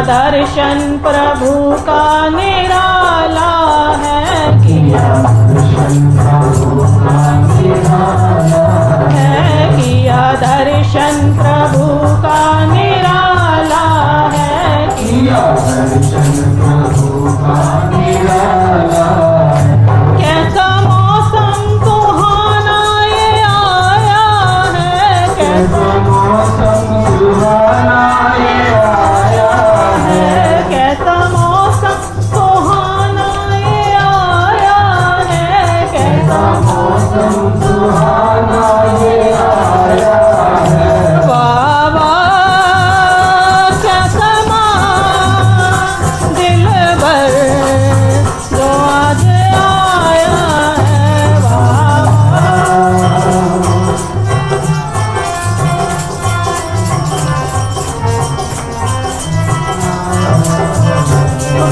दर्शन प्रभु का निराला है, किया दर्शन प्रभु का निराला है, किया दर्शन प्रभु का निराला है, किया दर्शन प्रभु का निराला है। कैसा मौसम सुहाना ये आया है, कैसा मौसम सुहाना ये आया है, कैसा मौसम सुहाना ये आया है, कैसा मौसम सुहाना ये आया है। वाह वाह कैसा दिल भर जो आज आया है, वाह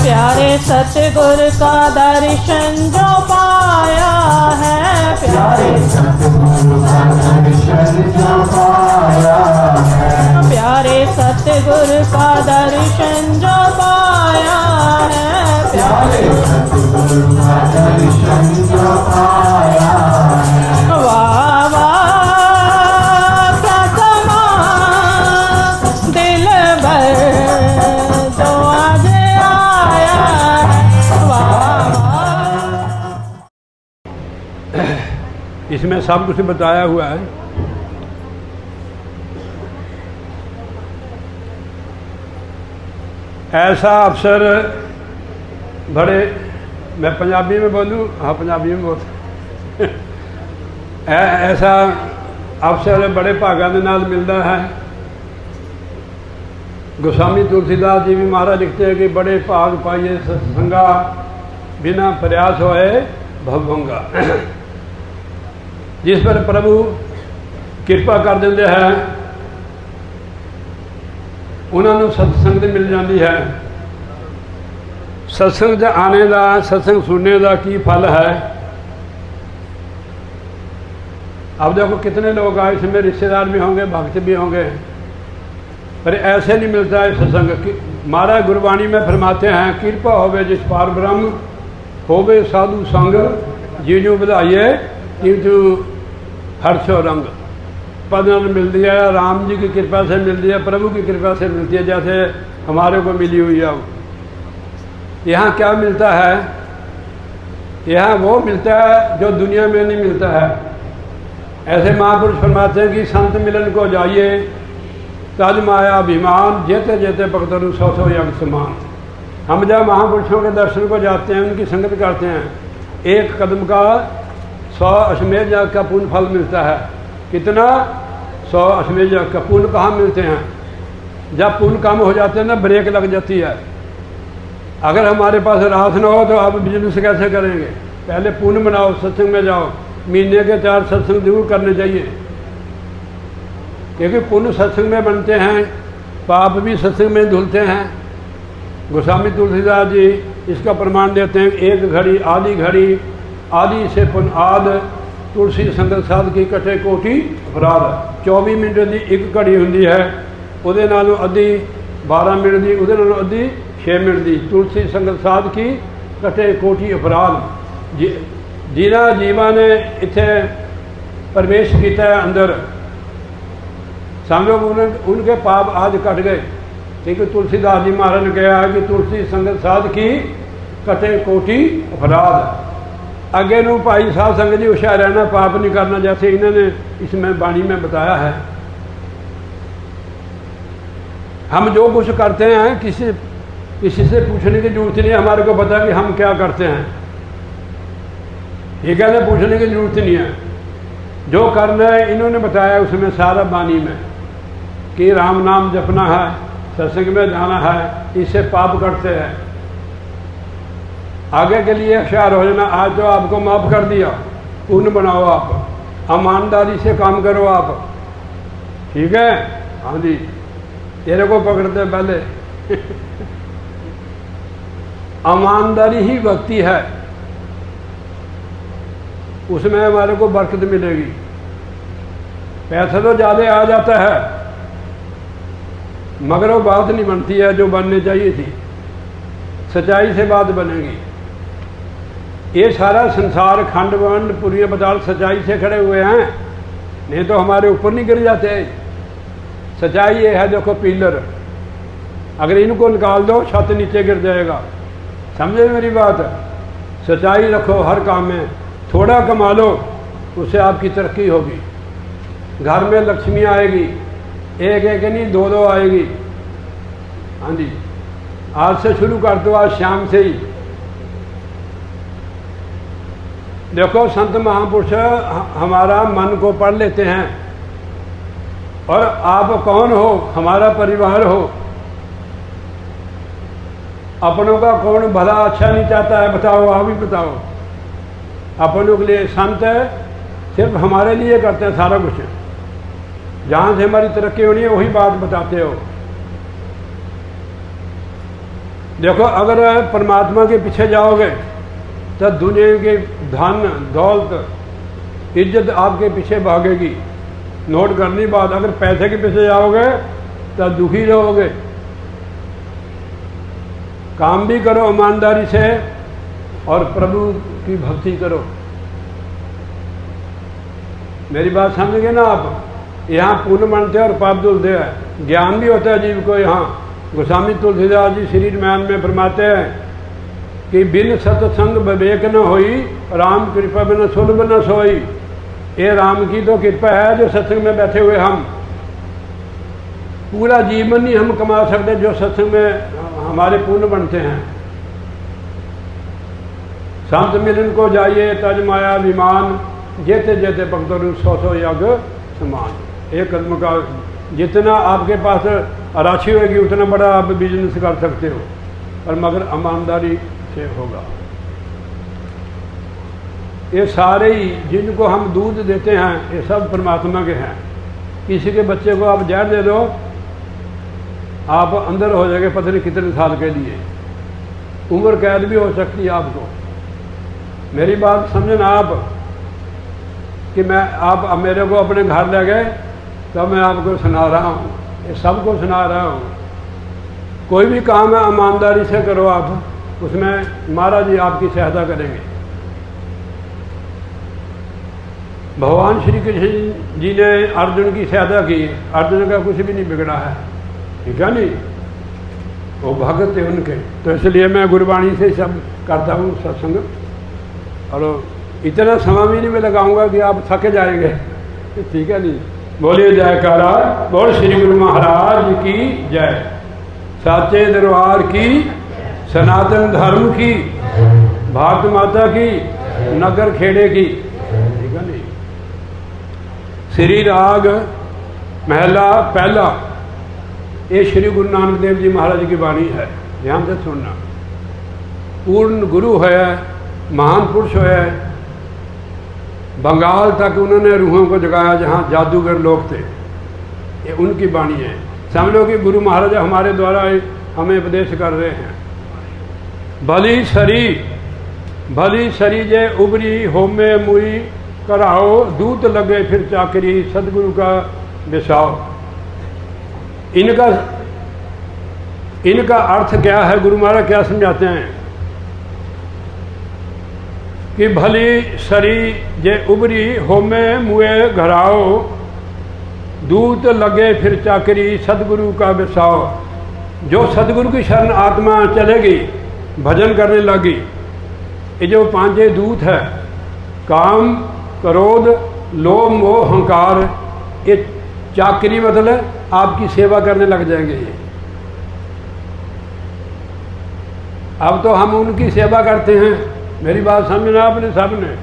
प्यारे सतगुरु का दर्शन जो पाया है, प्यारे सतगुरु का दर्शन जो पाया है, प्यारे सतगुरु का दर्शन जो पाया है, प्यारे सतगुरु का दर्शन जो पाया है। वाह वाह क्या समा दिल भर जो आज आया है, वाह वाह। इसमें सब कुछ बताया हुआ है। ऐसा अवसर बड़े, मैं पंजाबी में बोलूँ, हाँ पंजाबी में बोल ऐसा अवसर बड़े भागा के नाल मिलता है। गोस्वामी तुलसीदास जी भी महाराज लिखते हैं कि बड़े भाग पाइए सत्संगा, बिना प्रयास होए भवभंगा। जिस पर प्रभु किरपा कर देंगे हैं उन्होंने सत्संग मिल जाती है। सत्संग आने का, सत्संग सुनने का की फल है। अब देखो कितने लोग आए, इसमें रिश्तेदार भी होंगे, भक्त भी होंगे, पर ऐसे नहीं मिलता है सत्संग। महाराज गुरबाणी में फरमाते हैं, कृपा होवे जिस पार ब्रह्म, होवे साधु संग, जीजू बधाइए किंतु हर्षो रंग। पदन मिलती है, राम जी की कृपा से मिलती है, प्रभु की कृपा से मिलती है, जैसे हमारे को मिली हुई है। यहाँ क्या मिलता है? यहाँ वो मिलता है जो दुनिया में नहीं मिलता है। ऐसे महापुरुष फरमाते हैं कि संत मिलन को जाइए, तज माया अभिमान, जेते जेते भक्तरु सौ सौ यज्ञ समान। हम जब महापुरुषों के दर्शन को जाते हैं, उनकी संगत करते हैं, एक कदम का 100 अश्वमेध यज्ञ का पुण्य फल मिलता है। कितना? 100 अश्वमेध यज्ञ का पुण्य। कहाँ मिलते हैं? जब पुण्य कम हो जाते हैं ना, ब्रेक लग जाती है। अगर हमारे पास रास ना हो तो आप बिजनेस कैसे करेंगे? पहले पुण्य बनाओ, सत्संग में जाओ, महीने के 4 सत्संग जरूर करने चाहिए, क्योंकि पुण्य सत्संग में बनते हैं, पाप भी सत्संग में धुलते हैं। गोस्वामी तुलसीदास जी इसका प्रमाण देते हैं। एक घड़ी आधी घड़ी, आदि से पुन आद, तुलसी संगत साध की कटे कोटि अपराध। 24 मिनट की एक घड़ी होंगी है, उहदे नालों अद्धी 12 मिनट की, उहदे नालों अद्धी 6 मिनट की। तुलसी संगत साध की कटे कोटि अपराध। जिन्हां जीवां ने इत्थे प्रवेश किया है अंदर, समझो उनके पाप आज कट गए। क्योंकि तुलसीदास जी महाराज ने कहा है कि तुलसी संगत साध की कटे कोटि अपराध। अगे नू भाई साध संगत जी होशियार रहना, पाप नहीं करना, जैसे इन्होंने इसमें बाणी में बताया है। हम जो कुछ करते हैं किसी से पूछने की जरूरत नहीं है, हमारे को पता कि हम क्या करते हैं। ये कहते पूछने की जरूरत नहीं है, जो करना है इन्होंने बताया उसमें सारा बानी में कि राम नाम जपना है, सत्संग में जाना है, इससे पाप कटते हैं। आगे के लिए होशियार हो जाना। आज तो आपको माफ कर दिया, पुण्य बनाओ, आप ईमानदारी से काम करो आप, ठीक है। हाँ जी, तेरे को पकड़ते पहले ईमानदारी ही भक्ति है, उसमें हमारे को बरकत मिलेगी। पैसा तो ज़्यादा आ जाता है मगर वो बात नहीं बनती है जो बननी चाहिए थी। सच्चाई से बात बनेगी। ये सारा संसार खंड वंड पुरी पदार्थ सच्चाई से खड़े हुए हैं, नहीं तो हमारे ऊपर नहीं गिर जाते। सच्चाई ये है, देखो पिलर, अगर इनको निकाल दो छत नीचे गिर जाएगा। समझे मेरी बात? सच्चाई रखो हर काम में, थोड़ा कमा लो उससे आपकी तरक्की होगी। घर में लक्ष्मी आएगी, एक एक नहीं दो दो आएगी। हाँ जी, आज से शुरू कर दो, आज शाम से ही। देखो संत महापुरुष हमारा मन को पढ़ लेते हैं, और आप कौन हो, हमारा परिवार हो। अपनों का कौन भला अच्छा नहीं चाहता है, बताओ, आप ही बताओ। अपनों के लिए संत है, सिर्फ हमारे लिए करते हैं सारा कुछ। जहाँ से हमारी तरक्की होनी है वही बात बताते हो। देखो अगर परमात्मा के पीछे जाओगे तो दुनिया के धन दौलत इज्जत आपके पीछे भागेगी। नोट करनी बात, अगर पैसे के पीछे जाओगे तो दुखी रहोगे। काम भी करो ईमानदारी से और प्रभु की भक्ति करो। मेरी बात समझ गए ना आप? यहाँ पुण्य बनते और पाप धुलते हैं, ज्ञान भी होता है जीव को। यहाँ गोस्वामी तुलसीदास जी श्री रामायण में फरमाते हैं कि बिन सत्संग विवेक न होई, राम कृपा बिन सुलभ न सोई। ये राम की तो कृपा है जो सत्संग में बैठे हुए हम पूरा जीवन नहीं हम कमा सकते जो सत्संग में हमारे पुण्य बनते हैं। संत मिलन को जाइए तज माया विमान, जेते जेते भक्तों 100 यज्ञ समान। एक कदम का जितना आपके पास राशि होगी उतना बड़ा आप बिजनेस कर सकते हो, और मगर ईमानदारी से होगा। ये सारे ही जिनको हम दूध देते हैं ये सब परमात्मा के हैं। किसी के बच्चे को आप जहर दे दो, आप अंदर हो जाएंगे पता नहीं कितने साल के लिए, उम्र कैद भी हो सकती है आपको। मेरी बात समझना आप कि आप मेरे को अपने घर ले गए तो मैं आपको सुना रहा हूँ, ये सबको सुना रहा हूँ। कोई भी काम है ईमानदारी से करो आप, उसमें महाराज जी आपकी सहायता करेंगे। भगवान श्री कृष्ण जी ने अर्जुन की सहायता की, अर्जुन का कुछ भी नहीं बिगड़ा है, ठीक है नहीं, वो भगत थे उनके। तो इसलिए मैं गुरबाणी से सब करता हूँ सत्संग, और इतना समय भी नहीं मैं लगाऊंगा कि आप थक जाएंगे, ठीक है नहीं। बोलिए जयकारा, बोल श्री गुरु महाराज की जय, साचे दरबार की, सनातन धर्म की, भारत माता की, नगर खेड़े की, ठीक है नहीं। श्री राग महला पहला, ये श्री गुरु नानक देव जी महाराज की वाणी है, ध्यान से सुनना। पूर्ण गुरु है, महान पुरुष है, बंगाल तक उन्होंने रूहों को जगाया जहाँ जादूगर लोग थे, ये उनकी वाणी है। समझ लो कि गुरु महाराज हमारे द्वारा हमें उपदेश कर रहे हैं। भली सरी जे उबरी होमे मुई कराओ, दूत लगे फिर चाकरी सदगुरु का बिसाओ। इनका अर्थ क्या है, गुरु महाराज क्या समझाते हैं कि भली सरी जे उबरी होमे मुए घराओ, दूत लगे फिर चाकरी सदगुरु का बिसाओ। जो सदगुरु की शरण आत्मा चलेगी, भजन करने लगी, ये जो पांचे दूत है, काम, क्रोध, लोभ, मोह, अहंकार, ये चाकरी मतलब आपकी सेवा करने लग जाएंगे। ये अब तो हम उनकी सेवा करते हैं, मेरी बात समझना आपने सबने।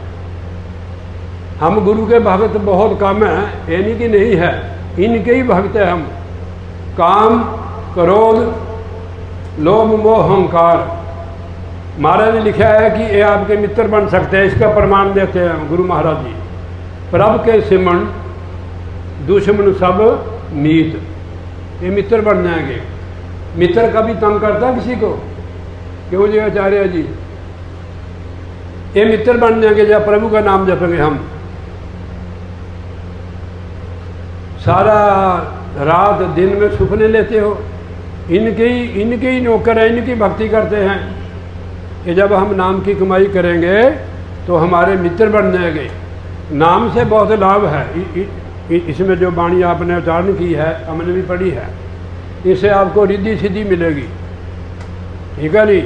हम गुरु के भक्त बहुत कम हैं, ये नहीं कि नहीं है, इनके ही भक्त है हम। काम, क्रोध, लोभ, मोह, अहंकार, महाराज ने लिखा है कि ये आपके मित्र बन सकते हैं, इसका प्रमाण देते हैं गुरु महाराज जी। प्रभ के सिमरण दुश्मन सब मीत, ये मित्र बन जाएंगे। मित्र कभी तंग करता किसी को? क्यों जी आचार्य जी? ये मित्र बन जाएंगे जब प्रभु का नाम जपेंगे हम। सारा रात दिन में सुपने लेते हो, इनके ही नौकर हैं, इनकी भक्ति करते हैं। कि जब हम नाम की कमाई करेंगे तो हमारे मित्र बन जाएंगे। नाम से बहुत लाभ है। इसमें जो वाणी आपने उच्चारण की है, हमने भी पढ़ी है, इससे आपको रिद्धि सिद्धि मिलेगी, ठीक है नहीं?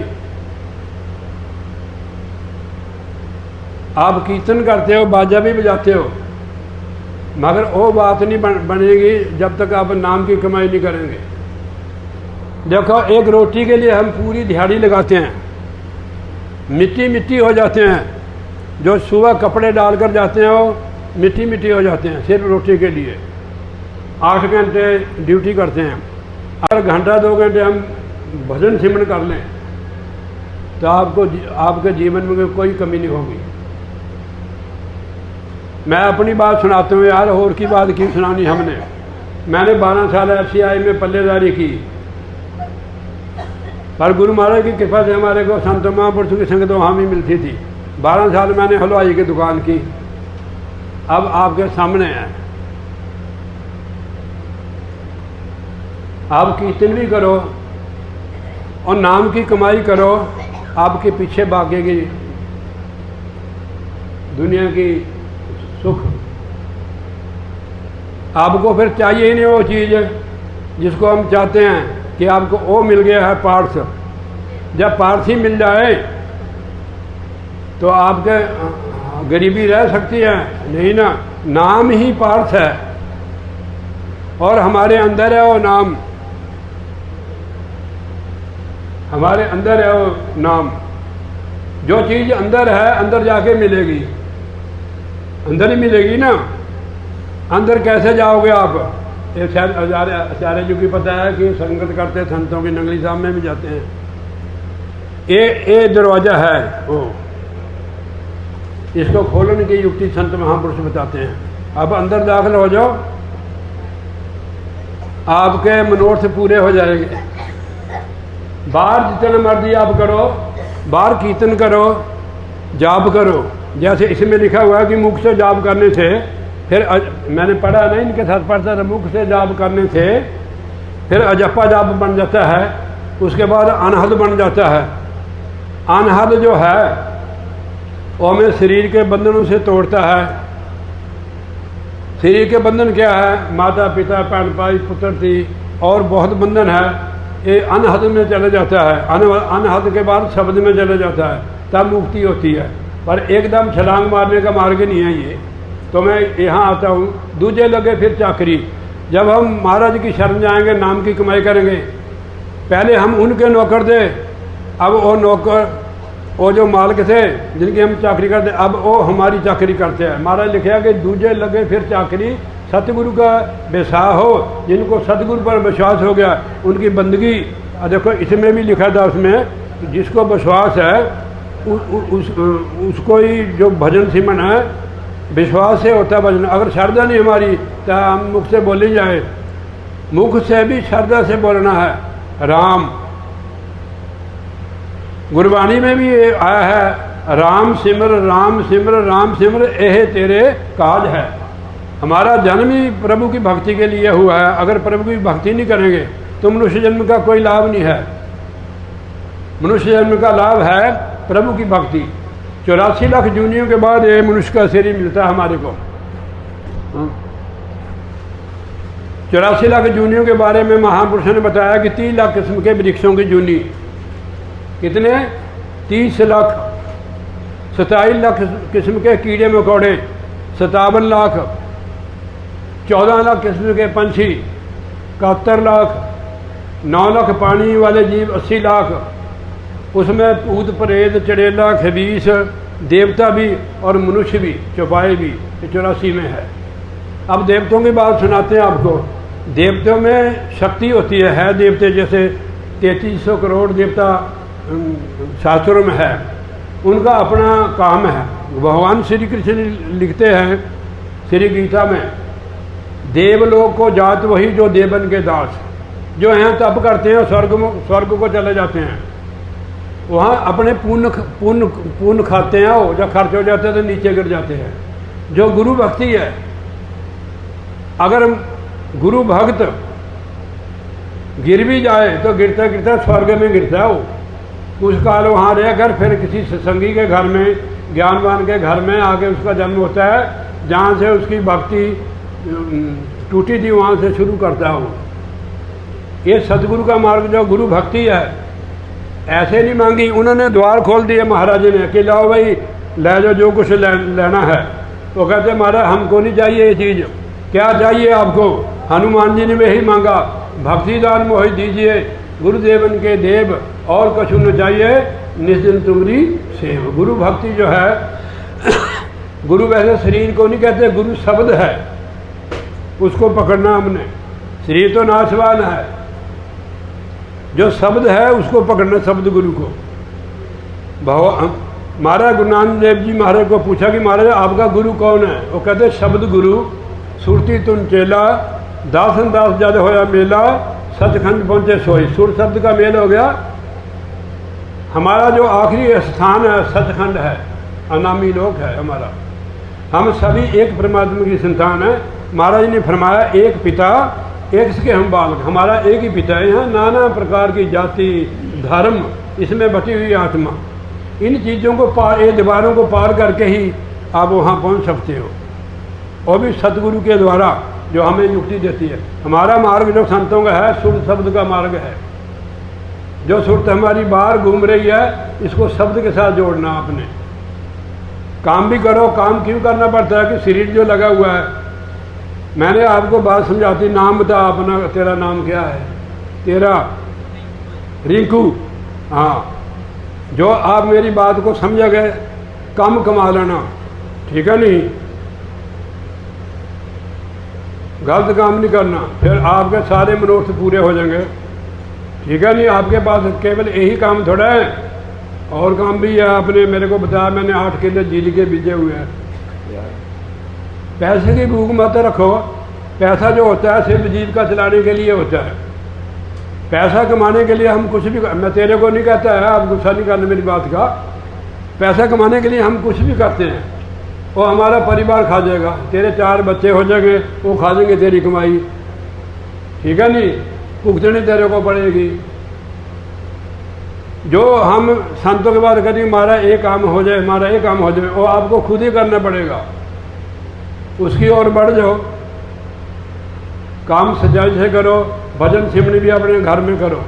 आप कीर्तन करते हो, बाजा भी बजाते हो, मगर वो बात नहीं बनेगी जब तक आप नाम की कमाई नहीं करेंगे। देखो, एक रोटी के लिए हम पूरी दिहाड़ी लगाते हैं, मिट्टी मिट्टी हो जाते हैं। जो सुबह कपड़े डालकर जाते हैं वो मिट्टी मिट्टी हो जाते हैं सिर्फ रोटी के लिए। 8 घंटे ड्यूटी करते हैं, अगर घंटा 2 घंटे हम भजन सिमरन कर लें तो आपके जीवन में कोई कमी नहीं होगी। मैं अपनी बात सुनाता हूँ यार, और की बात क्यों सुनानी हमने। मैंने 12 साल FCI में पल्लेदारी की, पर गुरु महाराज की कृपा से हमारे को संत महापुरुषों की संगत वहाँ भी मिलती थी। 12 साल मैंने हलवाई की दुकान की, अब आपके सामने है। आप कीर्तन भी करो और नाम की कमाई करो, आपके पीछे भागेगी दुनिया की सुख। आपको फिर चाहिए ही नहीं वो चीज़ जिसको हम चाहते हैं कि आपको वो मिल गया है पार्थ। जब पार्थ ही मिल जाए तो आपके गरीबी रह सकती है नहीं ना। नाम ही पार्थ है और हमारे अंदर है वो नाम, हमारे अंदर है वो नाम। जो चीज़ अंदर है अंदर जाके मिलेगी, अंदर ही मिलेगी ना। अंदर कैसे जाओगे आप? ये शायद आचार्य जी की पता है कि संगत करते संतों की नंगली साहब में भी जाते हैं। ये दरवाज़ा है वो, इसको खोलने की युक्ति संत महापुरुष बताते हैं। अब अंदर दाखिल हो जाओ, आपके मनोरथ पूरे हो जाएंगे। बाहर जितने मर्जी आप करो, बाहर कीर्तन करो, जाप करो। जैसे इसमें लिखा हुआ है कि मुख से जाप करने से, फिर मैंने पढ़ा ना, इनके साथ पढ़ता था, मुख से जाप करने से फिर अजप्पा जाप बन जाता है, उसके बाद अनहद बन जाता है। अनहद जो है वो हमें शरीर के बंधनों से तोड़ता है। शरीर के बंधन क्या है? माता पिता, बहन भाई, पुत्र थी और बहुत बंधन है। ये अनहद में चले जाता है, अनहद के बाद शब्द में चले जाता है, तब मुक्ति होती है। पर एकदम छलांग मारने का मार्ग नहीं है ये। तो मैं यहाँ आता हूँ, दूजे लगे फिर चाकरी। जब हम महाराज की शरण जाएंगे, नाम की कमाई करेंगे, पहले हम उनके नौकर थे, अब वो नौकर, वो जो मालिक थे जिनकी हम चाकरी करते, अब वो हमारी चाकरी करते हैं। महाराज लिखा कि दूजे लगे फिर चाकरी, सतगुरु का विश्वास हो, जिनको सतगुरु पर विश्वास हो गया उनकी बंदगी। देखो इसमें भी लिखा था, उसमें जिसको विश्वास है उसको ही जो भजन सिमरन है, विश्वास से होता है भजन। अगर श्रद्धा नहीं हमारी तो हम मुख से बोली जाए, मुख से भी श्रद्धा से बोलना है। राम, गुरबाणी में भी ये आया है, राम सिमर राम सिमर राम सिमर यह तेरे काज है। हमारा जन्म ही प्रभु की भक्ति के लिए हुआ है। अगर प्रभु की भक्ति नहीं करेंगे तो मनुष्य जन्म का कोई लाभ नहीं है। मनुष्य जन्म का लाभ है प्रभु की भक्ति। 84 लाख जूनियों के बाद ये मनुष्य का शरीर मिलता है हमारे को। 84 लाख जूनियों के बारे में महापुरुषों ने बताया कि 30 लाख किस्म के वृक्षों की जूनी। कितने? 30 लाख। 27 लाख किस्म के कीड़े मकोड़े, 57 लाख। 14 लाख किस्म के पंछी, 71 लाख। 9 लाख पानी वाले जीव, 80 लाख। उसमें भूत प्रेत चड़ेला खबीस देवता भी और मनुष्य भी, चौपाए भी, 84 में है। अब देवताओं की बात सुनाते हैं आपको। देवताओं में शक्ति होती है देवते जैसे 3300 करोड़ देवता शास्त्रों में है, उनका अपना काम है। भगवान श्री कृष्ण लिखते हैं श्री गीता में, देवलोक को जात वही जो देवन के दास, जो हैं तप करते हैं स्वर्ग को चले जाते हैं, वहाँ अपने पुण्य खाते हैं, वो जब खर्च हो जाते हैं तो नीचे गिर जाते हैं। जो गुरु भक्ति है, अगर गुरु भक्त गिर भी जाए तो गिरता गिरता स्वर्ग में गिरता है वो। कुछ काल वहाँ रहकर फिर किसी सत्संगी के घर में, ज्ञानवान के घर में आके उसका जन्म होता है, जहाँ से उसकी भक्ति टूटी थी वहाँ से शुरू करता है वो। ये सदगुरु का मार्ग जो गुरु भक्ति है, ऐसे नहीं मांगी, उन्होंने द्वार खोल दिए महाराज ने कि लाओ भाई ले जाओ जो कुछ लेना है। तो कहते महाराज हमको नहीं चाहिए ये चीज़, क्या चाहिए आपको? हनुमान जी ने वही मांगा, भक्तिदान मोहि दीजिए गुरुदेवन के देव, और कछु न चाहिए निश्चिंत तुमरी सेव। गुरु भक्ति जो है, गुरु वैसे शरीर को नहीं कहते, गुरु शब्द है, उसको पकड़ना हमने। शरीर तो नाशवान है, जो शब्द है उसको पकड़ना, शब्द गुरु को। महाराज गुरु नानक देव जी महाराज को पूछा कि महाराज आपका गुरु कौन है? वो कहते शब्द गुरु, सुरती तुन चेला, दासन दास जद होया मेला, सचखंड पहुँचे सोई। सुर शब्द का मेल हो गया। हमारा जो आखिरी स्थान है सचखंड है, अनामी लोक है हमारा। हम सभी एक परमात्मा की संतान है। महाराज ने फरमाया एक पिता एक से हम बालक, हमारा एक ही पिता है। यहाँ नाना प्रकार की जाति धर्म, इसमें बटी हुई आत्मा, इन चीज़ों को पार, ये दीवारों को पार करके ही आप वहाँ पहुँच सकते हो, और भी सतगुरु के द्वारा जो हमें युक्ति देती है। हमारा मार्ग जो संतों का है, सुर शब्द का मार्ग है। जो सुरत हमारी बाहर घूम रही है, इसको शब्द के साथ जोड़ना आपने। काम भी करो, काम क्यों करना पड़ता है कि शरीर जो लगा हुआ है। मैंने आपको बात समझाती, नाम बता अपना, तेरा नाम क्या है? तेरा रिंकू। हाँ, जो आप मेरी बात को समझ गए, कम कमा लेना, ठीक है नहीं, गलत काम नहीं करना, फिर आपके सारे मनोरथ पूरे हो जाएंगे, ठीक है नहीं। आपके पास केवल यही काम थोड़ा है, और काम भी है। आपने मेरे को बताया, मैंने 8 किलो जीरी के बीजे हुए हैं। पैसे की भूख मत रखो। पैसा जो होता है सिर्फ जीविका चलाने के लिए होता है। पैसा कमाने के लिए हम कुछ भी, मैं तेरे को नहीं कहता है, आप गुस्सा नहीं करना मेरी बात का। पैसा कमाने के लिए हम कुछ भी करते हैं, वो हमारा परिवार खा जाएगा, तेरे 4 बच्चे हो जाएंगे, वो खा जाएंगे तेरी कमाई, ठीक है नहीं, भुगतनी तेरे को पड़ेगी। जो हम संतों के बाद करेंगे हमारा एक काम हो जाए, हमारा एक काम हो जाए, वो आपको खुद ही करना पड़ेगा। उसकी ओर बढ़ जाओ, काम सच्चाई से करो, भजन सिमरन भी अपने घर में करो,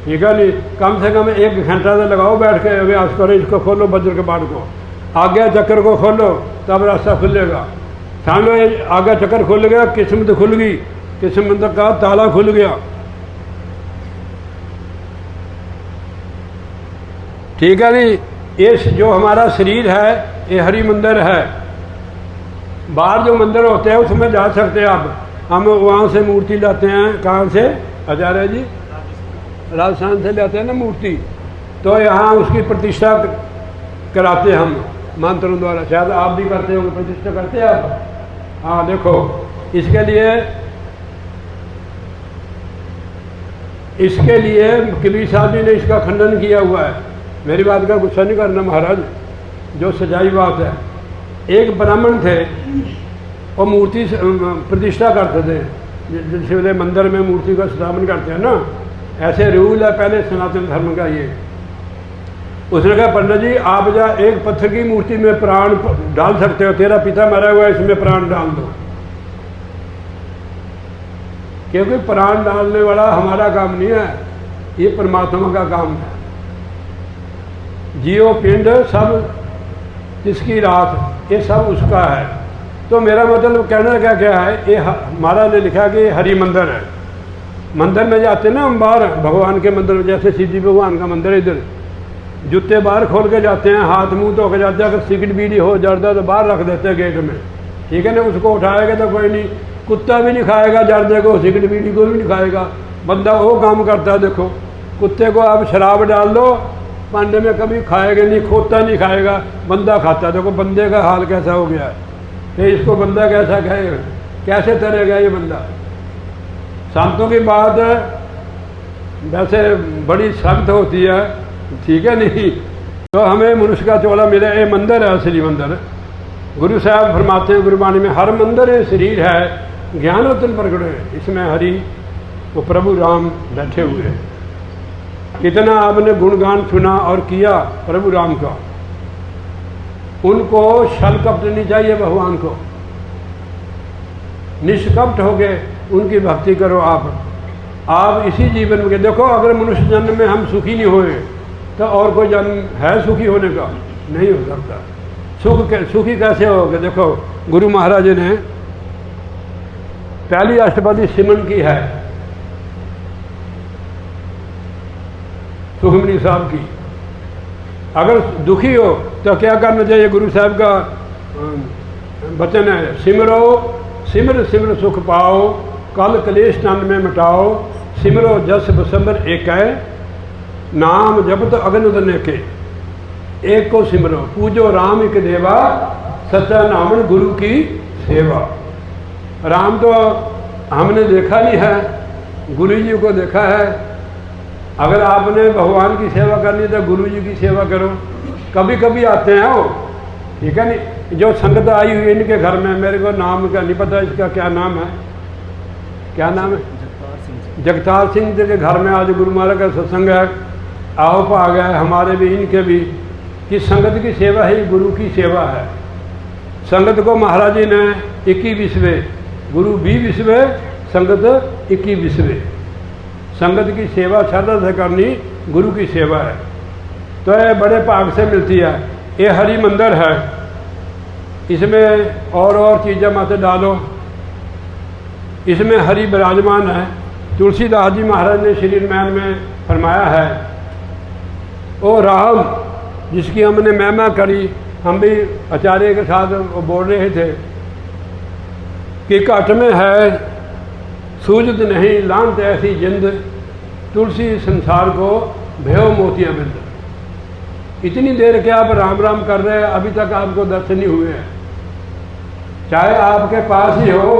ठीक है नहीं। कम से कम 1 घंटा तो लगाओ बैठ के अभ्यास करो। इसको खोलो, वज्र के बाढ़ को, आगे चक्कर को खोलो, तब रास्ता खुलेगा। समझ लो आगे चक्कर खुल गया, किस्मत खुल गई, किस्मत का ताला खुल गया, ठीक है नहीं। ये जो हमारा शरीर है, ये हरि मंदिर है। बाहर जो मंदिर होते हैं उसमें जा सकते हैं आप। हम वहाँ से मूर्ति लाते हैं, कहाँ से? आचार्य जी राजस्थान से लाते हैं ना मूर्ति, तो यहाँ उसकी प्रतिष्ठा कराते हैं हम मंत्रों द्वारा। शायद आप भी करते होंगे, प्रतिष्ठा करते हैं आप? हाँ, देखो इसके लिए कबीर साहब जी ने इसका खंडन किया हुआ है। मेरी बात का गुस्सा नहीं करना महाराज, जो सच्चाई बात है। एक ब्राह्मण थे, वो मूर्ति प्रतिष्ठा करते थे, जैसे मंदिर में मूर्ति का स्थापन करते हैं ना, ऐसे रूल है पहले सनातन धर्म का ये। उसने कहा पंडित जी आप जा एक पत्थर की मूर्ति में प्राण डाल सकते हो, तेरा पिता मरा हुआ है, इसमें प्राण डाल दो। क्योंकि प्राण डालने वाला हमारा काम नहीं है, ये परमात्मा का काम है। जीव पिंड सब जिसकी रात, ये सब उसका है। तो मेरा मतलब कहने का क्या है, ये महाराज ने लिखा कि हरि मंदिर है। मंदिर में जाते ना हम बाहर, भगवान के मंदिर में, जैसे सिद्धि भगवान का मंदिर है, इधर जूते बाहर खोल के जाते हैं, हाथ मुंह धो के जाते हैं। अगर सिगरेट बीड़ी हो जर्दा तो बाहर रख देते हैं गेट में, ठीक है ना। उसको उठाएगा तो कोई नहीं, कुत्ता भी नहीं खाएगा जर्दे को, सिगरेट बीड़ी को भी नहीं खाएगा। बंदा वो काम करता है। देखो कुत्ते को आप शराब डाल दो पांडे में, कभी खाएगा नहीं, खोता नहीं खाएगा, बंदा खाता। देखो बंदे का हाल कैसा हो गया है। तो इसको बंदा कैसा कहेगा, कैसे तरेगा ये बंदा। संतों की बात वैसे बड़ी सख्त होती है, ठीक है नहीं। तो हमें मनुष्य का चोला मिला, ये मंदिर है, असली मंदिर। गुरु साहब फरमाते हैं गुरबाणी में, हर मंदिर है शरीर है, ज्ञान उतन प्रकट है। इसमें हरि वो प्रभु राम बैठे हुए हैं। कितना आपने गुणगान सुना और किया प्रभु राम का। उनको छल कपट नहीं चाहिए, भगवान को निष्कपट हो गए उनकी भक्ति करो। आप इसी जीवन में देखो, अगर मनुष्य जन्म में हम सुखी नहीं हुए तो और कोई जन्म है सुखी होने का? नहीं हो सकता। सुखी कैसे होगे? देखो गुरु महाराज ने पहली अष्टपदी सिमरन की है सुखमनी साहब की। अगर दुखी हो तो क्या करना चाहिए? गुरु साहब का वचन है, सिमरो सिमर सिमर सुख पाओ, कल कलेश तन में मिटाओ, सिमरो जस बसंबर एक है, नाम जपत अगन उदनेके, एक को सिमरो, पूजो राम एक देवा, सच्चा नामन गुरु की सेवा। राम तो हमने देखा नहीं है, गुरु जी को देखा है। अगर आपने भगवान की सेवा करनी तो गुरु जी की सेवा करो। कभी कभी आते हैं वो, ठीक है नहीं। जो संगत आई हुई इनके घर में, मेरे को नाम का नहीं पता, इसका क्या नाम है, क्या नाम है? जगतार सिंह जी के घर में आज गुरु महाराज का सत्संग है। आओ पा गए हमारे भी, इनके भी, कि संगत की सेवा ही गुरु की सेवा है। संगत को महाराज जी ने 21वें, गुरु 20वें, संगत 21वें। संगत की सेवा श्रद्धा से करनी गुरु की सेवा है। तो ये बड़े भाग से मिलती है। ये हरि मंदिर है, इसमें और चीज़ें मत डालो। इसमें हरि विराजमान है। तुलसीदास जी महाराज ने श्री रामायण में फरमाया है, ओ राम जिसकी हमने महिमा करी। हम भी आचार्य के साथ वो बोल रहे थे कि घट में है सूझत नहीं लांत ऐसी जिंद, तुलसी संसार को भयो मोतिया बिंद। इतनी देर के आप राम राम कर रहे हैं, अभी तक आपको दर्शन नहीं हुए हैं। चाहे आपके पास ही हो,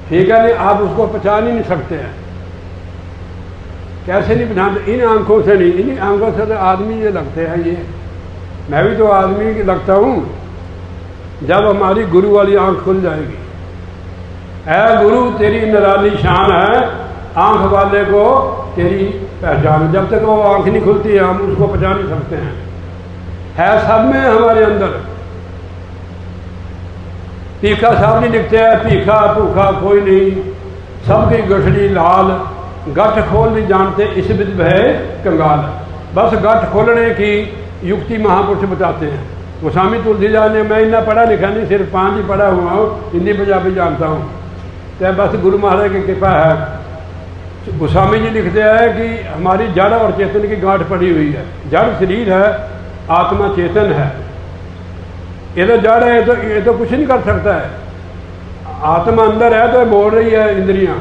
ठीक है नहीं, आप उसको पहचान ही नहीं सकते हैं। कैसे नहीं पहचानते? इन आंखों से नहीं, इन आंखों से तो आदमी ये लगते हैं। ये मैं भी तो आदमी लगता हूँ जब हमारी गुरु वाली आंख खुल जाएगी। ऐ गुरु तेरी निराली शान है, आंख वाले को तेरी पहचान। जब तक वो आंख नहीं खुलती हम उसको पहचान नहीं सकते हैं। है सब में हमारे अंदर। तीखा साहब नहीं लिखते हैं, तीखा भूखा कोई नहीं, सबकी गठड़ी लाल, गठ खोल नहीं जानते इस विद भय कंगाल। बस गठ खोलने की युक्ति महापुरुष बताते हैं। गोस्वामी तुलसीदास ने, मैं इतना पढ़ा लिखा नहीं, सिर्फ 5 ही पढ़ा हुआ हूँ, हिंदी पंजाबी जानता हूँ। तो बस गुरु महाराज की कृपा है। गोस्वामी जी लिखते हैं कि हमारी जड़ और चेतन की गांठ पड़ी हुई है। जड़ शरीर है, आत्मा चेतन है। ये तो जड़ है, तो ये तो कुछ नहीं कर सकता है। आत्मा अंदर है तो बोल रही है इंद्रियां।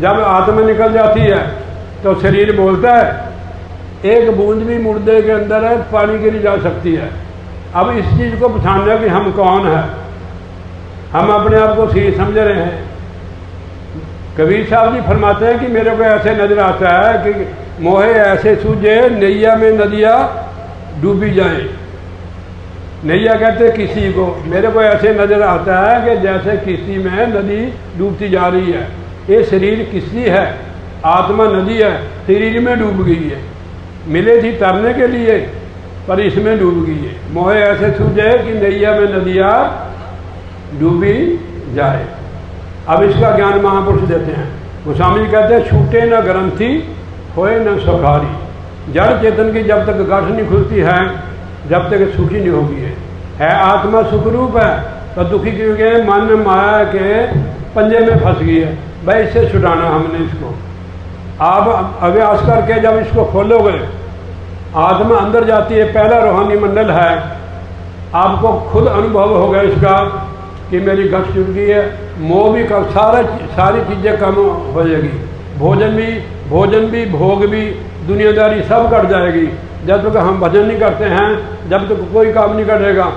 जब आत्मा निकल जाती है तो शरीर बोलता है। एक बूंद भी मुर्दे के अंदर है, पानी के लिए जा सकती है। अब इस चीज़ को पहचानना कि हम कौन है। हम अपने आप को सही समझ रहे हैं। कबीर साहब जी फरमाते हैं कि मेरे को ऐसे नजर आता है कि मोहे ऐसे सूझे नैया में नदियाँ डूबी जाए। नैया कहते किसी को, मेरे को ऐसे नजर आता है कि जैसे किसी में नदी डूबती जा रही है। ये शरीर किसी है, आत्मा नदी है, शरीर में डूब गई है। मिले थी तरने के लिए पर इसमें डूब गई है। मोहे ऐसे सूझे कि नैया में नदियाँ डूबी जाए। अब इसका ज्ञान महापुरुष देते हैं। गोस्वामी जी कहते हैं छूटे न ग्रंथि होए न सुखारी। जड़ चेतन की जब तक गांठ नहीं खुलती है जब तक सुखी नहीं होगी। है आत्मा सुखरूप है तो दुखी क्यों गए? मन माया के पंजे में फंस गई है। भाई इससे छुड़ाना हमने इसको। आप अभ्यास करके जब इसको खोलोगे आत्मा अंदर जाती है, पहला रूहानी मंडल है। आपको खुद अनुभव होगा इसका कि मेरी गठ छूट गई है, मोह भी कम, सारी चीज़ें कम हो जाएगी। भोजन भी भोग भी दुनियादारी सब कट जाएगी। जब तक हम भजन नहीं करते हैं जब तक कोई काम नहीं करेगा।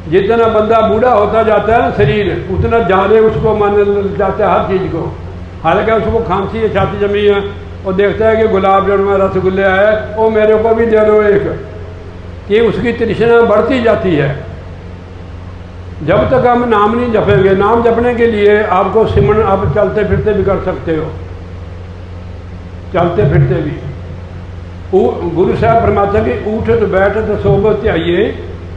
जितना बंदा बूढ़ा होता जाता है ना शरीर, उतना ज़्यादा उसको मन जाता है हर चीज़ को। हालांकि उसको खांसी है, छाती जमी है, वो देखता है कि गुलाब जामुन में रसगुल्ले आए, वो मेरे को भी दे दो एक, कि उसकी तृष्णा बढ़ती जाती है। जब तक हम नाम नहीं जपेंगे, नाम जपने के लिए आपको सिमरन आप चलते फिरते भी कर सकते हो, चलते फिरते भी। गुरु साहब फरमाते कि उठत बैठत सोबत आइए,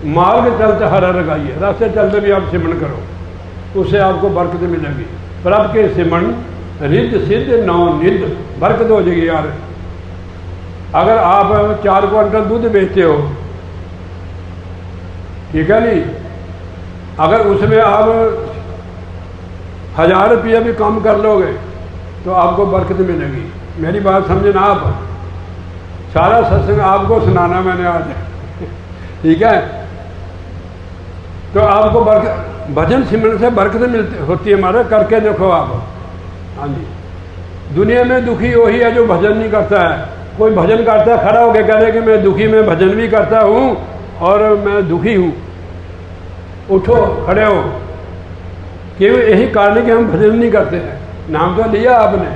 मार्ग चलते हर लगाइए। रास्ते चलते भी आप सिमरन करो, उससे आपको बरकत मिलेगी। प्रभ के सिमरन रिद्ध सिद्ध नौ निध, बरकत हो जाएगी यार। अगर आप 4 क्विंटल दूध बेचते हो, ठीक है नहीं, अगर उसमें आप 1000 रुपया भी कम कर लोगे तो आपको बरकत मिलेगी। मेरी बात समझना आप। सारा सत्संग आपको सुनाना मैंने आज, ठीक है। तो आपको बरकत, भजन सिमरन से बरकत मिलती होती है हमारे। करके देखो आप। हाँ जी, दुनिया में दुखी वही है जो भजन नहीं करता है। कोई भजन करता है खड़ा होकर कह रहे कि मैं दुखी, मैं भजन भी करता हूँ और मैं दुखी हूँ। उठो, खड़े हो। क्यों? यही कारण है कि हम भजन नहीं करते हैं। नाम तो लिया आपने,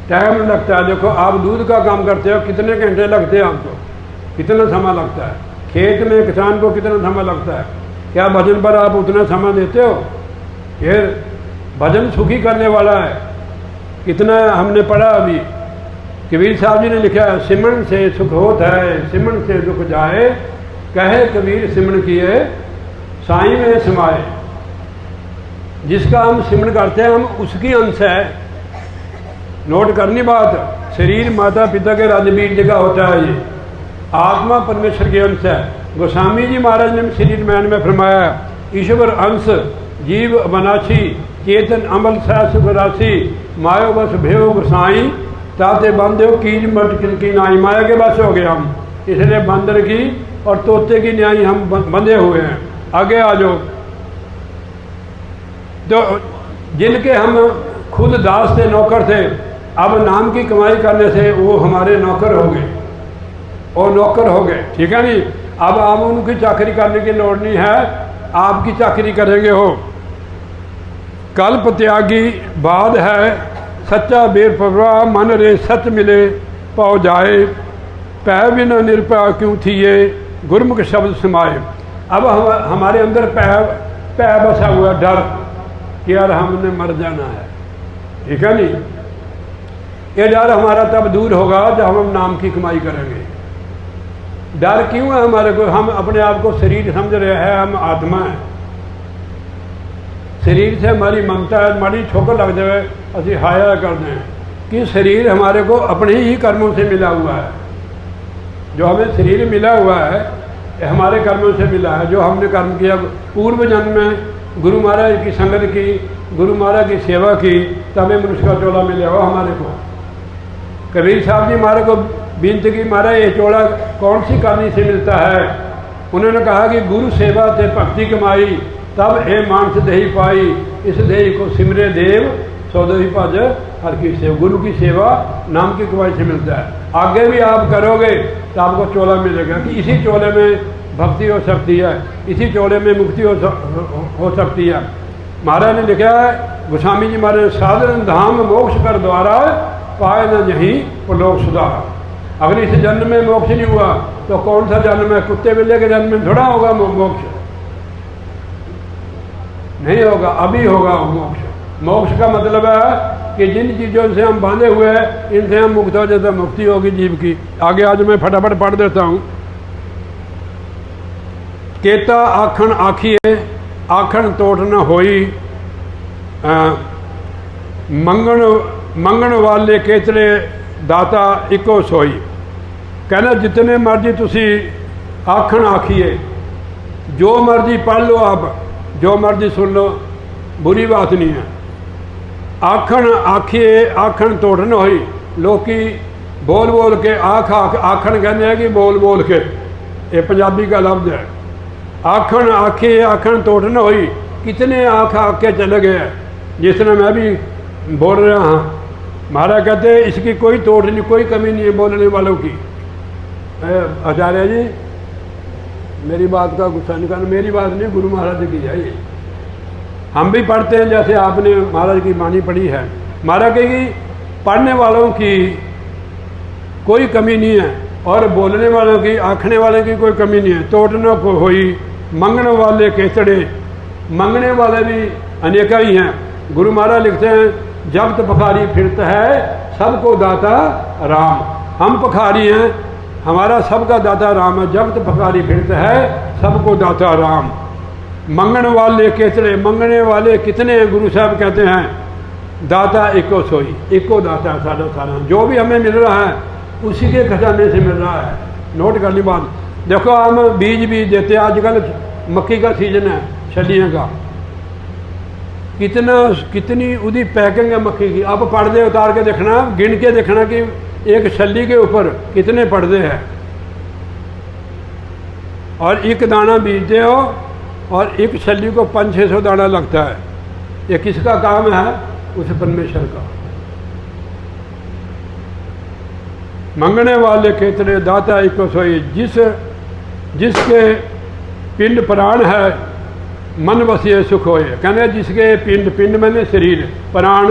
टाइम लगता है। देखो आप दूध का काम करते हो, कितने घंटे लगते हैं आपको, कितना समय लगता है। खेत में किसान को कितना समय लगता है, क्या भजन पर आप उतना समय देते हो? फिर भजन सुखी करने वाला है। कितना हमने पढ़ा अभी, कबीर साहब जी ने लिखा है, सिमरन से सुख होता है, सिमरन से दुख जाए, कहे कबीर सिमरन किए साईं में समाए। जिसका हम सिमरन करते हैं हम उसकी अंश है। नोट करनी बात, शरीर माता पिता के राजबीर जगह होता है, ये आत्मा परमेश्वर के अंश है। गोस्वामी जी महाराज ने शरीर मैन में फरमाया, ईश्वर अंश जीव अवनाशी, चेतन अमल सह सुख राशि, मायो बस भेव गोसाई, ताते बंदे कीज मट की नाई। माया के बस हो गए हम, इसलिए बंदर की और तोते की न्याय हम बंधे हुए हैं। आगे आ जाओ। तो जिनके हम खुद दास थे, नौकर थे, अब नाम की कमाई करने से वो हमारे नौकर हो गए, और नौकर हो गए, ठीक है नहीं। अब आप उनकी चाकरी करने की लोड़ नहीं है, आपकी चाकरी करेंगे हो। कल्प त्यागी बाद है सच्चा बेर परवाह, मन रे सच मिले पाओ जाए, पै बिना निरपा क्यों थी ये गुरमुख शब्द समाए। अब हमारे अंदर पै बसा हुआ डर कि यार हमने मर जाना है, ठीक है नहीं। ये डर हमारा तब दूर होगा जब हम नाम की कमाई करेंगे। डर क्यों है हमारे को? हम अपने आप को शरीर समझ रहे हैं, हम आत्मा है। शरीर से हमारी ममता है, हमारी ठोकर लग जाए असी हाया कर दें कि शरीर हमारे को अपने ही कर्मों से मिला हुआ है। जो हमें शरीर मिला हुआ है हमारे कर्मों से मिला है। जो हमने कर्म किया पूर्व जन्म में, गुरु महाराज की संगत की, गुरु महाराज की सेवा की, तभी मनुष्य का चोला मिला हुआ हमारे को। कबीर साहब जी हमारे को बिनती की, महाराज ये चोला कौन सी करनी से मिलता है? उन्होंने कहा कि गुरु सेवा से भक्ति कमाई, तब हे मानस देही पाई, इस देही को सिमरे देव सौदही भज हर की सेवा। गुरु की सेवा नाम की कमाई से मिलता है। आगे भी आप करोगे तो आपको चोला मिलेगा कि इसी चोले में भक्ति हो सकती है, इसी चोले में मुक्ति हो सकती है। महाराज ने लिखा है, गोस्वामी जी महाराज, साधारण धाम मोक्ष कर द्वारा पाए न यहीं प्रलोक सुधार। अगर इस जन्म में मोक्ष नहीं हुआ तो कौन सा जन्म है? कुत्ते बिल्ले के जन्म में थोड़ा होगा मोक्ष, नहीं होगा, अभी होगा मोक्ष। मोक्ष का मतलब है कि जिन चीज़ों से हम बांधे हुए हैं इनसे हम मुक्त हो जाते, मुक्ति होगी जीव की। आगे आज मैं फटाफट पढ़ देता हूँ। केता आखन आखिए आखण तोड़ न होई मंगण वाले केतरे दाता इको सोई। कहना जितने मर्जी तुसी आखण आखिए, जो मर्जी पढ़ लो, आप जो मर्जी सुन लो, बुरी बात नहीं है। आखण आखिए आखण तोड़ न होई। लोकी बोल बोल के आखण कहते हैं कि बोल बोल के, ये पंजाबी का लफ्ज है। आखण आखिए आखण तोड़ न होई। कितने आँख के चले गए हैं, जिस तरह मैं भी बोल रहा हाँ। महाराज कहते हैं इसकी कोई तोड़ नहीं, कोई कमी नहीं है बोलने वालों की। आचार्य जी मेरी बात का गुस्सा नहीं करना, मेरी बात नहीं, गुरु महाराज की है ये। हम भी पढ़ते हैं जैसे आपने महाराज की वाणी पढ़ी है। महाराज कहेगी पढ़ने वालों की कोई कमी नहीं है और बोलने वालों की, आखने वाले की कोई कमी नहीं है। तोड़ना को होई मंगने वाले केसड़े। मंगने वाले भी अनेका ही हैं। गुरु महाराज लिखते हैं जगत पखारी फिरत है सबको दाता राम। हम पखारी हैं, हमारा सबका दाता राम है। जगत पखारी फिरत है सबको दाता राम। मंगण वाले केसड़े, मंगने वाले कितने हैं? गुरु साहब कहते हैं दाता एको सोई। एको दाता सारा सारा, जो भी हमें मिल रहा है उसी के खजाने से मिल रहा है। नोट करनी बात। देखो हम बीज देते हैं, आजकल मक्की का सीजन है, छलियों का, कितनी उदी पैकिंग है मक्की की। आप पर्दे उतार के देखना, गिन के देखना कि एक छली के ऊपर कितने पर्दे हैं। और एक दाना बीजते हो और एक छली को 500-600 दाना लगता है। ये किसका काम है? उस परमेश्वर का। मंगने वाले केतरे दाता एको सोई। जिसके पिंड प्राण है मन बसिए सुख होए। कहने जिसके पिंड मैंने शरीर, प्राण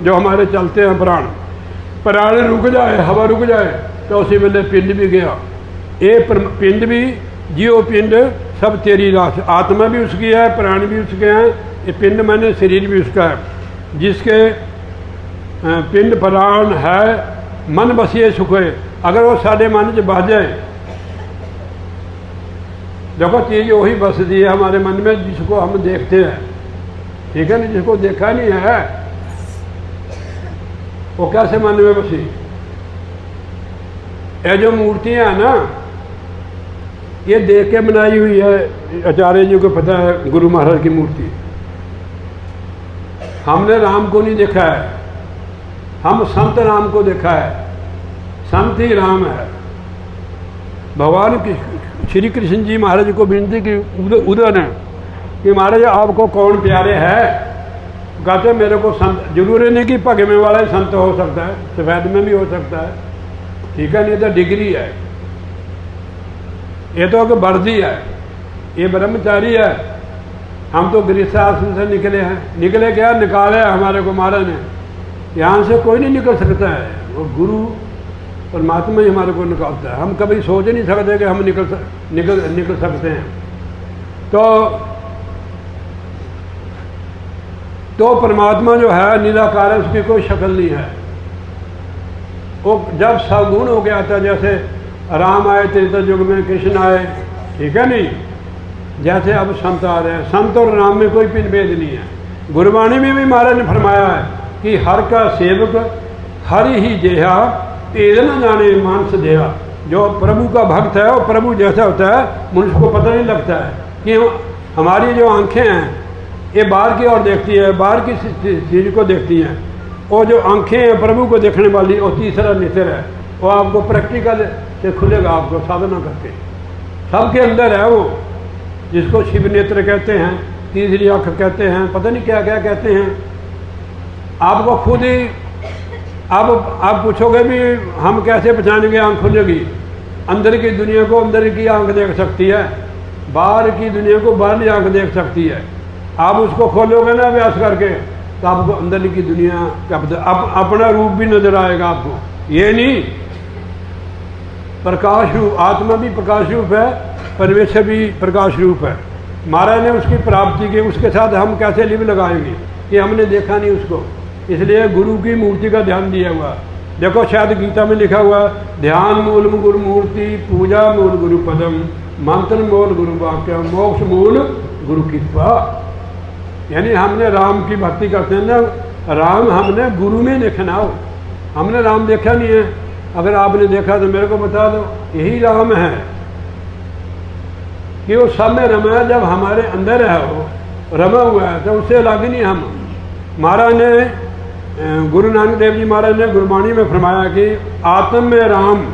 जो हमारे चलते हैं, प्राण रुक जाए, हवा रुक जाए तो उसी वेले पिंड भी गया। ये पिंड भी जियो पिंड सब तेरी रास। आत्मा भी उसकी है, प्राण भी उसके हैं, ये पिंड मैंने शरीर भी उसका है। जिसके पिंड प्राण है मन बसिए सुख होए। अगर वो साढ़े मन च बस जाए, देखो चीज़ वही बसती है हमारे मन में जिसको हम देखते हैं, ठीक है ना। जिसको देखा नहीं है वो कैसे मन में बसी? ये जो मूर्तियाँ हैं ना, ये देख के बनाई हुई है। आचार्य जी को पता है गुरु महाराज की मूर्ति। हमने राम को नहीं देखा है, हम संत राम को देखा है। संत ही राम है। भगवान श्री कृष्ण जी महाराज को विनती की उधर है कि महाराज आपको कौन प्यारे है? कहते मेरे को संत। जरूरी नहीं कि भगे में वाला ही संत हो सकता है, सफेद में भी हो सकता है, ठीक है। नहीं तो डिग्री है, ये तो एक वर्दी है, ये ब्रह्मचारी है। हम तो गृहस्थाश्रम से निकले हैं। निकले क्या? निकाले हमारे को महाराज ने। यहाँ से कोई नहीं निकल सकता है, वो गुरु परमात्मा ही हमारे को निकालता है। हम कभी सोच नहीं सकते कि हम निकल सकते हैं। तो परमात्मा जो है निराकार है, उसकी कोई शक्ल नहीं है। वो जब सगुण हो गया था, जैसे राम आए त्रेता युग में, कृष्ण आए, ठीक है नहीं, जैसे अब संत आ रहे हैं। संत और राम में कोई भेद नहीं है। गुरबाणी में भी महाराज ने फरमाया है कि हर का सेवक हरि ही जेहा भेद न जाने मानस देहा। जो प्रभु का भक्त है वो प्रभु जैसा होता है, मनुष्य को पता नहीं लगता है कि हमारी जो आंखें हैं ये बाहर की ओर देखती है, बाहर की चीज़ को देखती हैं। वो जो आंखें हैं प्रभु को देखने वाली, वो तीसरा नेत्र है। वो आपको प्रैक्टिकल से खुलेगा, आपको साधना करके। सबके अंदर है वो, जिसको शिव नेत्र कहते हैं, तीसरी आँख कहते हैं, पता नहीं क्या क्या कहते हैं। आपको खुद ही आप पूछोगे भी हम कैसे पहचानेंगे आँख खुलेगी? अंदर की दुनिया को अंदर की आँख देख सकती है, बाहर की दुनिया को बाहर की आँख देख सकती है। आप उसको खोलोगे ना अभ्यास करके, तो आपको अंदर की दुनिया का अपना रूप भी नजर आएगा आपको। ये नहीं, प्रकाश रूप, आत्मा भी प्रकाश रूप है, परमेश्वर भी प्रकाश रूप है। महाराज ने उसकी प्राप्ति की, उसके साथ हम कैसे लिव लगाएंगे कि हमने देखा नहीं उसको। इसलिए गुरु की मूर्ति का ध्यान दिया हुआ। देखो शायद गीता में लिखा हुआ, ध्यान मूल गुरु मूर्ति, पूजा मूल गुरु पदम, मंत्र मूल गुरु वाक्य, मोक्ष मूल गुरु कृपा, यानी हमने राम की भक्ति करते हैं ना, राम हमने गुरु में देखना हो, हमने राम देखा नहीं है। अगर आपने देखा तो मेरे को बता दो, यही राम है कि वो सब में रमा है, जब हमारे अंदर है वो रमा हुआ है, तो उससे अलग नहीं हम। महाराज ने, गुरु नानक देव जी महाराज ने गुरबाणी में फरमाया कि आत्म में राम,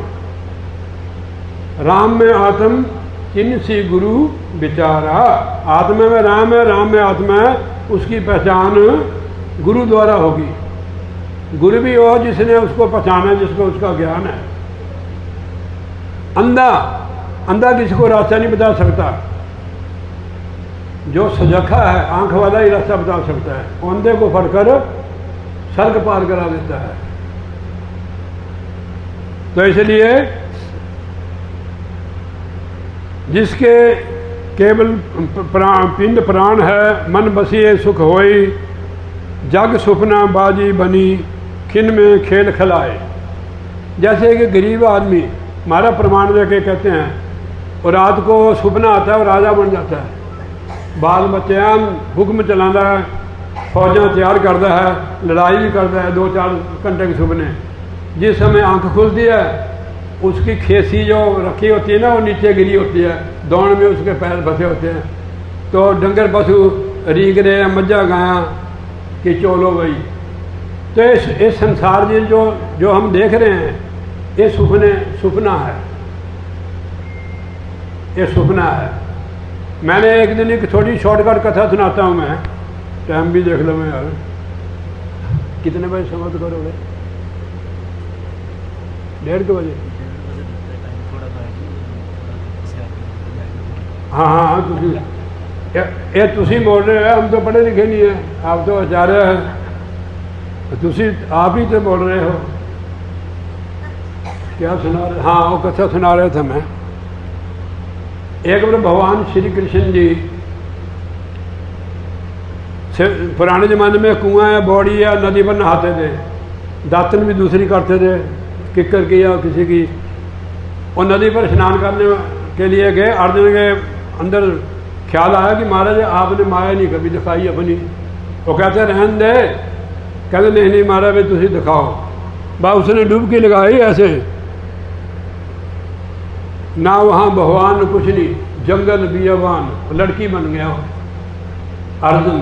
राम में आत्म, चिन्ह सी गुरु विचारा। आत्मा में राम है, राम में आत्मा है, उसकी पहचान गुरु द्वारा होगी। गुरु भी हो जिसने उसको पहचाना, जिसको उसका ज्ञान है। अंधा, अंधा किसी को रास्ता नहीं बता सकता, जो सजखा है आंख वाला ही रास्ता बता सकता है। अंधे को फड़कर सड़क पार करा देता है। तो इसलिए जिसके केवल पिंड प्राण है, मन बसिए सुख होई, जग सुपना बाजी बनी, खिन में खेल खिलाए। जैसे कि गरीब आदमी हमारा प्रमाण लेके कहते हैं, और रात को सुपना आता है और राजा बन जाता है, बाल बच्चे हुक्म चलाता है, फौजा तैयार करता है, लड़ाई भी करता है 2-4 घंटे के सुपने। जिस समय आंख खुलती है, उसकी खेसी जो रखी होती है ना, वो नीचे गिरी होती है, दौड़ में उसके पैर फंसे होते हैं। तो डंगर पशु रीग रहे हैं, मज्जा गाया कि चलो भाई। तो इस संसार में जो हम देख रहे हैं, ये सुपना है, ये सुपना है। मैंने एक दिन एक थोड़ी शॉर्टकट कथा सुनाता हूँ मैं, टाइम भी देख लो मैं यार, कितने बजे समाप्त करोगे? 1:30 बजे? हाँ हाँ हाँ, ये तुसी बोल रहे हो, हम तो पढ़े लिखे नहीं है, आप तो आचार्य हैं, तुसी आप ही तो बोल रहे हो। क्या सुना रहे? हाँ, वो कथा सुना रहे थे मैं। एक बार भगवान श्री कृष्ण जी से पुराने ज़माने में कुआं या बौड़ी या नदी पर नहाते थे, दातन भी दूसरी करते थे, किक्कर की या किसी की। और नदी पर स्नान करने के लिए गए। अर्जुन के अंदर ख्याल आया कि महाराज आपने माया नहीं कभी दिखाई अपनी। वो कहते रहन दे, कहते नहीं नहीं महाराज भाई तुसी दिखाओ। बा उसने डुबकी लगाई ऐसे, ना वहाँ भगवान कुछ नहीं, जंगल बियाबान, लड़की बन गया अर्जुन।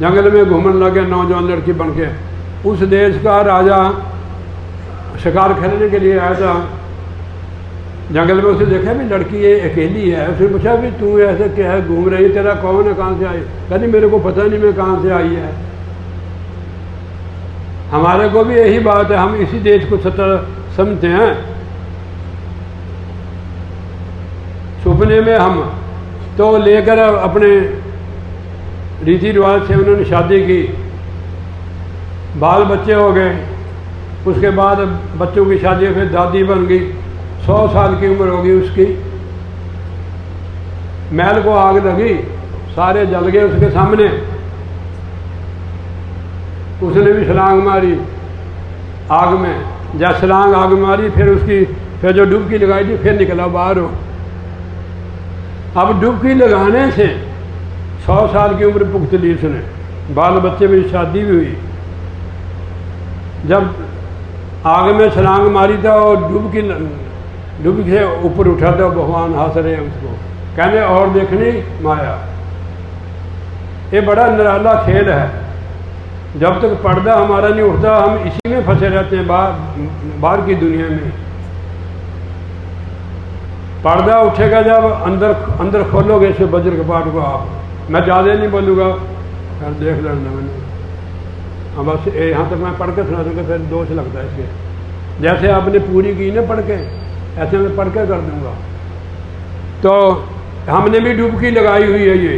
जंगल में घूमने लगे नौजवान लड़की बन के। उस देश का राजा शिकार खेलने के लिए आया था जंगल में। उसे देखा भी लड़की ये अकेली है। उसने पूछा भी तू ऐसे क्या है घूम रही, तेरा कौन है, कहाँ से आई? कहती मेरे को पता नहीं मैं कहाँ से आई है। हमारे को भी यही बात है, हम इसी देश को सत्य समझते हैं। सुपने में हम तो लेकर अपने रीति रिवाज से उन्होंने शादी की, बाल बच्चे हो गए। उसके बाद बच्चों की शादी फिर दादी बन गई, 100 साल की उम्र होगी उसकी। महल को आग लगी, सारे जल गए उसके सामने। उसने भी छलांग मारी आग में। जब छलांग आग में मारी, फिर जो डुबकी लगाई थी फिर निकला बाहर हो। अब डुबकी लगाने से 100 साल की उम्र भुगत ली उसने, बाल बच्चे में शादी भी हुई। जब आग में छलांग मारी था और डुबकी से ऊपर उठा था, भगवान हंस रहे हैं उसको, कहने और देखनी माया। ये बड़ा निराला खेल है। जब तक पर्दा हमारा नहीं उठता, हम इसी में फंसे रहते हैं, बाहर की दुनिया में। पर्दा उठेगा जब अंदर खोलोगे इसे वज्र कपाट को आप। मैं ज़्यादा नहीं बोलूँगा, फिर देख लेना मैंने। हाँ बस यहाँ तक मैं पढ़ के सुना दूँगा, फिर दोष लगता है इसके। जैसे आपने पूरी की ना पढ़ के, ऐसे मैं पढ़ के कर दूँगा। तो हमने भी डुबकी लगाई हुई है ये,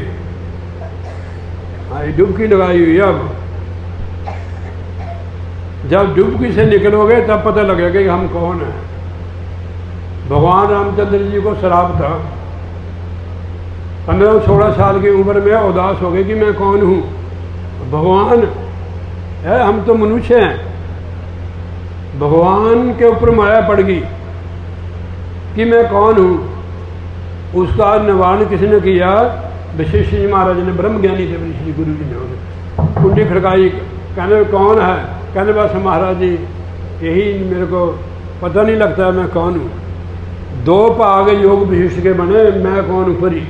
हाँ ये डुबकी लगाई हुई है। अब जब डुबकी से निकलोगे तब पता लगेगा कि हम कौन हैं। भगवान रामचंद्र जी को श्राप था, 15-16 साल की उम्र में उदास हो गए कि मैं कौन हूँ। भगवान है, हम तो मनुष्य हैं। भगवान के ऊपर माया पड़ गई कि मैं कौन हूँ। उसका निवारण किसने किया? वशिष्ठ जी महाराज ने ब्रह्म ज्ञानी थे वशिष्ठ जी गुरु जी ने उन्हें कुंडी खड़काई, कहने कौन है? कहने बस महाराज जी यही मेरे को पता नहीं लगता मैं कौन हूँ। 2 भाग योग वशिष्ठ के बने, मैं कौन ऊपरी।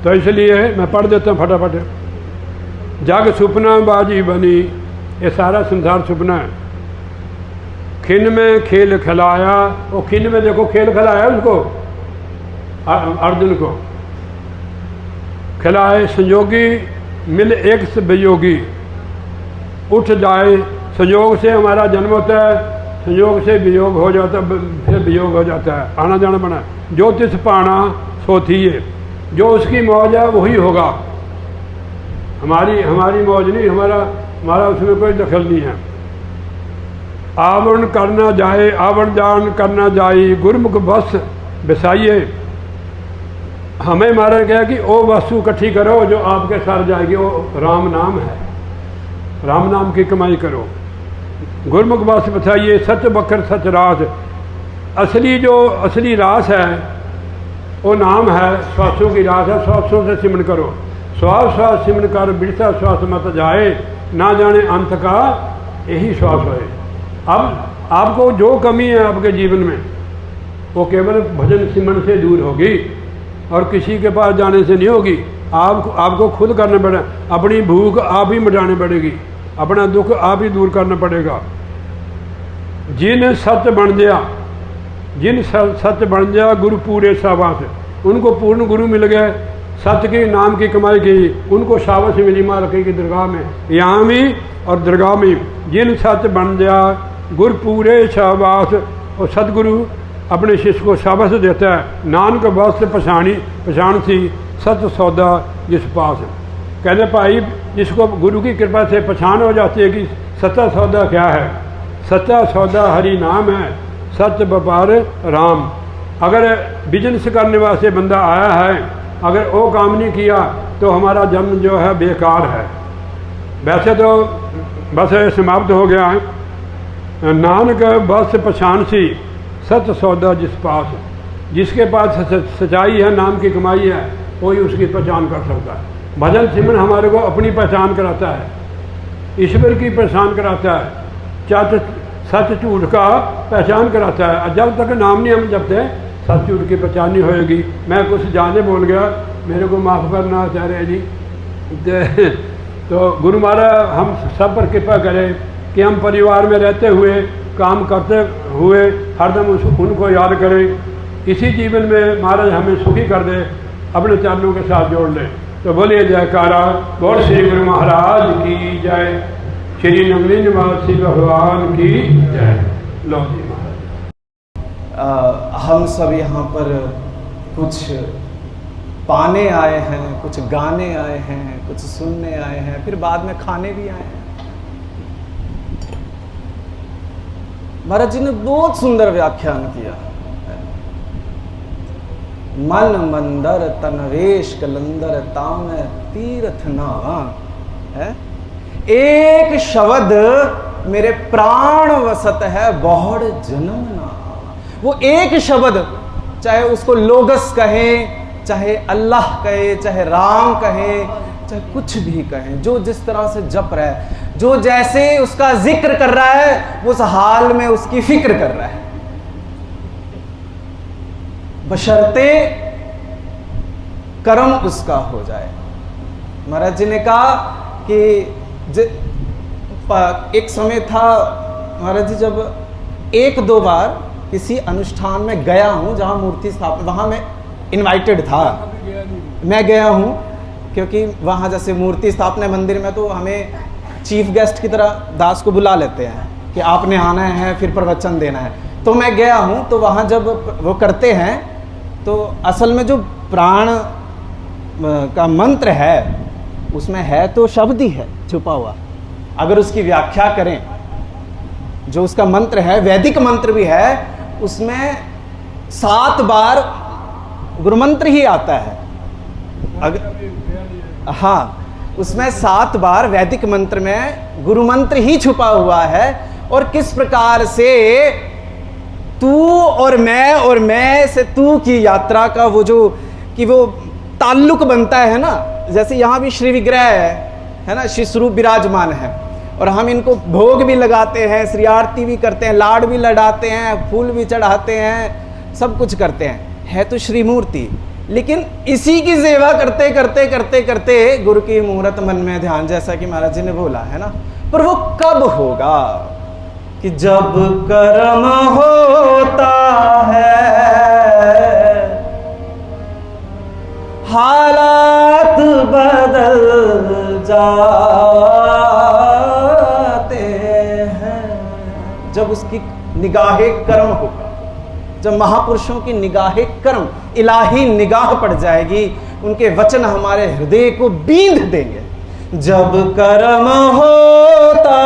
तो इसलिए मैं पढ़ देता हूँ फटाफट। जग सुपना बाजी बनी, ये सारा संसार सुपना है। खिन में खेल खिलाया, वो खिन में देखो खेल खिलाया उसको, अर्जुन को खिलाए। संयोगी मिल एक से वियोगी, उठ जाए। संयोग से हमारा जन्म होता है, संयोग से वियोग हो जाता है, फिर वियोग हो जाता है, आना जाना बना। जो तिस पाना सो थिए, जो उसकी मौज है वही होगा। हमारी मौज नहीं, हमारा उसमें कोई दखल नहीं है। आवरण करना जाए, आवरण जान करना जाए, गुरमुख बस बिसाइए। हमें महाराज कहा कि वो वस्तु इकट्ठी करो जो आपके सर जाएगी, वो राम नाम है। राम नाम की कमाई करो। गुरमुख बस बिसाइए, सच बकर सच रास। असली रास है वो नाम है, श्वासों की रास है। श्वासों से सिमरन करो, श्वास श्वास सिमरन कर, बिरसा श्वास मत जाए, ना जाने अंत का यही श्वास होए। अब आपको जो कमी है आपके जीवन में वो केवल भजन सिमरन से दूर होगी और किसी के पास जाने से नहीं होगी। आपको खुद करना पड़ेगा। अपनी भूख आप ही मिटानी पड़ेगी, अपना दुख आप ही दूर करना पड़ेगा। जिन सत्य बन गया गुरु पूरे शाबाश, उनको पूर्ण गुरु मिल गए, सत्य के नाम की कमाई की, उनको शाबाश मिली माँ रखी की दरगाह में, यहाँ में और दरगाह में। जिन सत्य बन गया गुरु पूरे शाबाश, और सतगुरु अपने शिष्य को शाबाश देता है। नानक बस पछाण सी सत सौदा जिस पास। कहते भाई जिसको गुरु की कृपा से पहचान हो जाती है कि सच्चा सौदा क्या है, सच्चा सौदा हरि नाम है, सत्य व्यापार राम। अगर बिजनेस करने वास्ते बंदा आया है, अगर वो काम नहीं किया तो हमारा जन्म जो है बेकार है। वैसे तो बस समाप्त हो गया है। नानक बस पहचान सी सत्य सौदा जिस पास, जिसके पास सच्चाई है, नाम की कमाई है, कोई उसकी पहचान कर सकता है। भजन सिमरन हमारे को अपनी पहचान कराता है, ईश्वर की पहचान कराता है, सच झूठ का पहचान कराता है। जब तक नाम नहीं हम जपते सच झूठ की पहचान नहीं होएगी। मैं कुछ जाने बोल गया, मेरे को माफ़ करना आचार्य जी। तो गुरु महाराज हम सब पर कृपा करें कि हम परिवार में रहते हुए, काम करते हुए हरदम उनको याद करें। इसी जीवन में महाराज हमें सुखी कर दे, अपने चरणों के साथ जोड़ लें। तो बोलिए जयकारा, बोल श्री गुरु महाराज की जय, श्री नगरी निवासी भगवान की जय। लो जी महाराज। हम सब यहाँ पर कुछ पाने आए हैं, कुछ गाने आए हैं, कुछ सुनने आए हैं, फिर बाद में खाने भी आए हैं। महाराज जी ने बहुत सुंदर व्याख्यान किया। मन मंदर तनवेश कलंदर ताम तीर्थ ना है। एक शब्द मेरे प्राण वसत है बहुड़ जन्म ना। वो एक शब्द, चाहे उसको लोगस कहें, चाहे अल्लाह कहे, चाहे राम कहे, चाहे कुछ भी कहें, जो जिस तरह से जप रहा है, जो जैसे उसका जिक्र कर रहा है, उस हाल में उसकी फिक्र कर रहा है, बशर्ते कर्म उसका हो जाए। महाराज जी ने कहा कि एक समय था महाराज जी, जब 1-2 बार किसी अनुष्ठान में गया हूं जहां मूर्ति स्थापना, वहां मैं इनवाइटेड था, मैं गया हूं, क्योंकि वहां जैसे मूर्ति स्थापना मंदिर में तो हमें चीफ गेस्ट की तरह दास को बुला लेते हैं कि आपने आना है, फिर प्रवचन देना है। तो मैं गया हूं, तो वहां जब वो करते हैं तो असल में जो प्राण का मंत्र है उसमें है तो शब्द ही है छुपा हुआ। अगर उसकी व्याख्या करें, जो उसका मंत्र है वैदिक मंत्र भी है, उसमें 7 बार गुरुमंत्र ही आता है। अगर हाँ, उसमें 7 बार वैदिक मंत्र में गुरुमंत्र ही छुपा हुआ है। और किस प्रकार से तू और मैं से तू की यात्रा का वो जो कि वो ताल्लुक बनता है ना, जैसे यहाँ भी श्री विग्रह है ना, श्री स्वरूप विराजमान है, और हम इनको भोग भी लगाते हैं, श्री आरती भी करते हैं, लाड भी लड़ाते हैं, फूल भी चढ़ाते हैं, सब कुछ करते हैं, है तो श्री मूर्ति। लेकिन इसी की सेवा करते करते करते करते गुरु की मुहूर्त मन में ध्यान, जैसा कि महाराज जी ने बोला है ना, पर वो कब होगा कि जब कर्म होता है हालात बदल जाते हैं। जब उसकी निगाहे कर्म होगा, जब महापुरुषों की निगाहे कर्म, इलाही निगाह पड़ जाएगी, उनके वचन हमारे हृदय को बींध देंगे। जब कर्म होता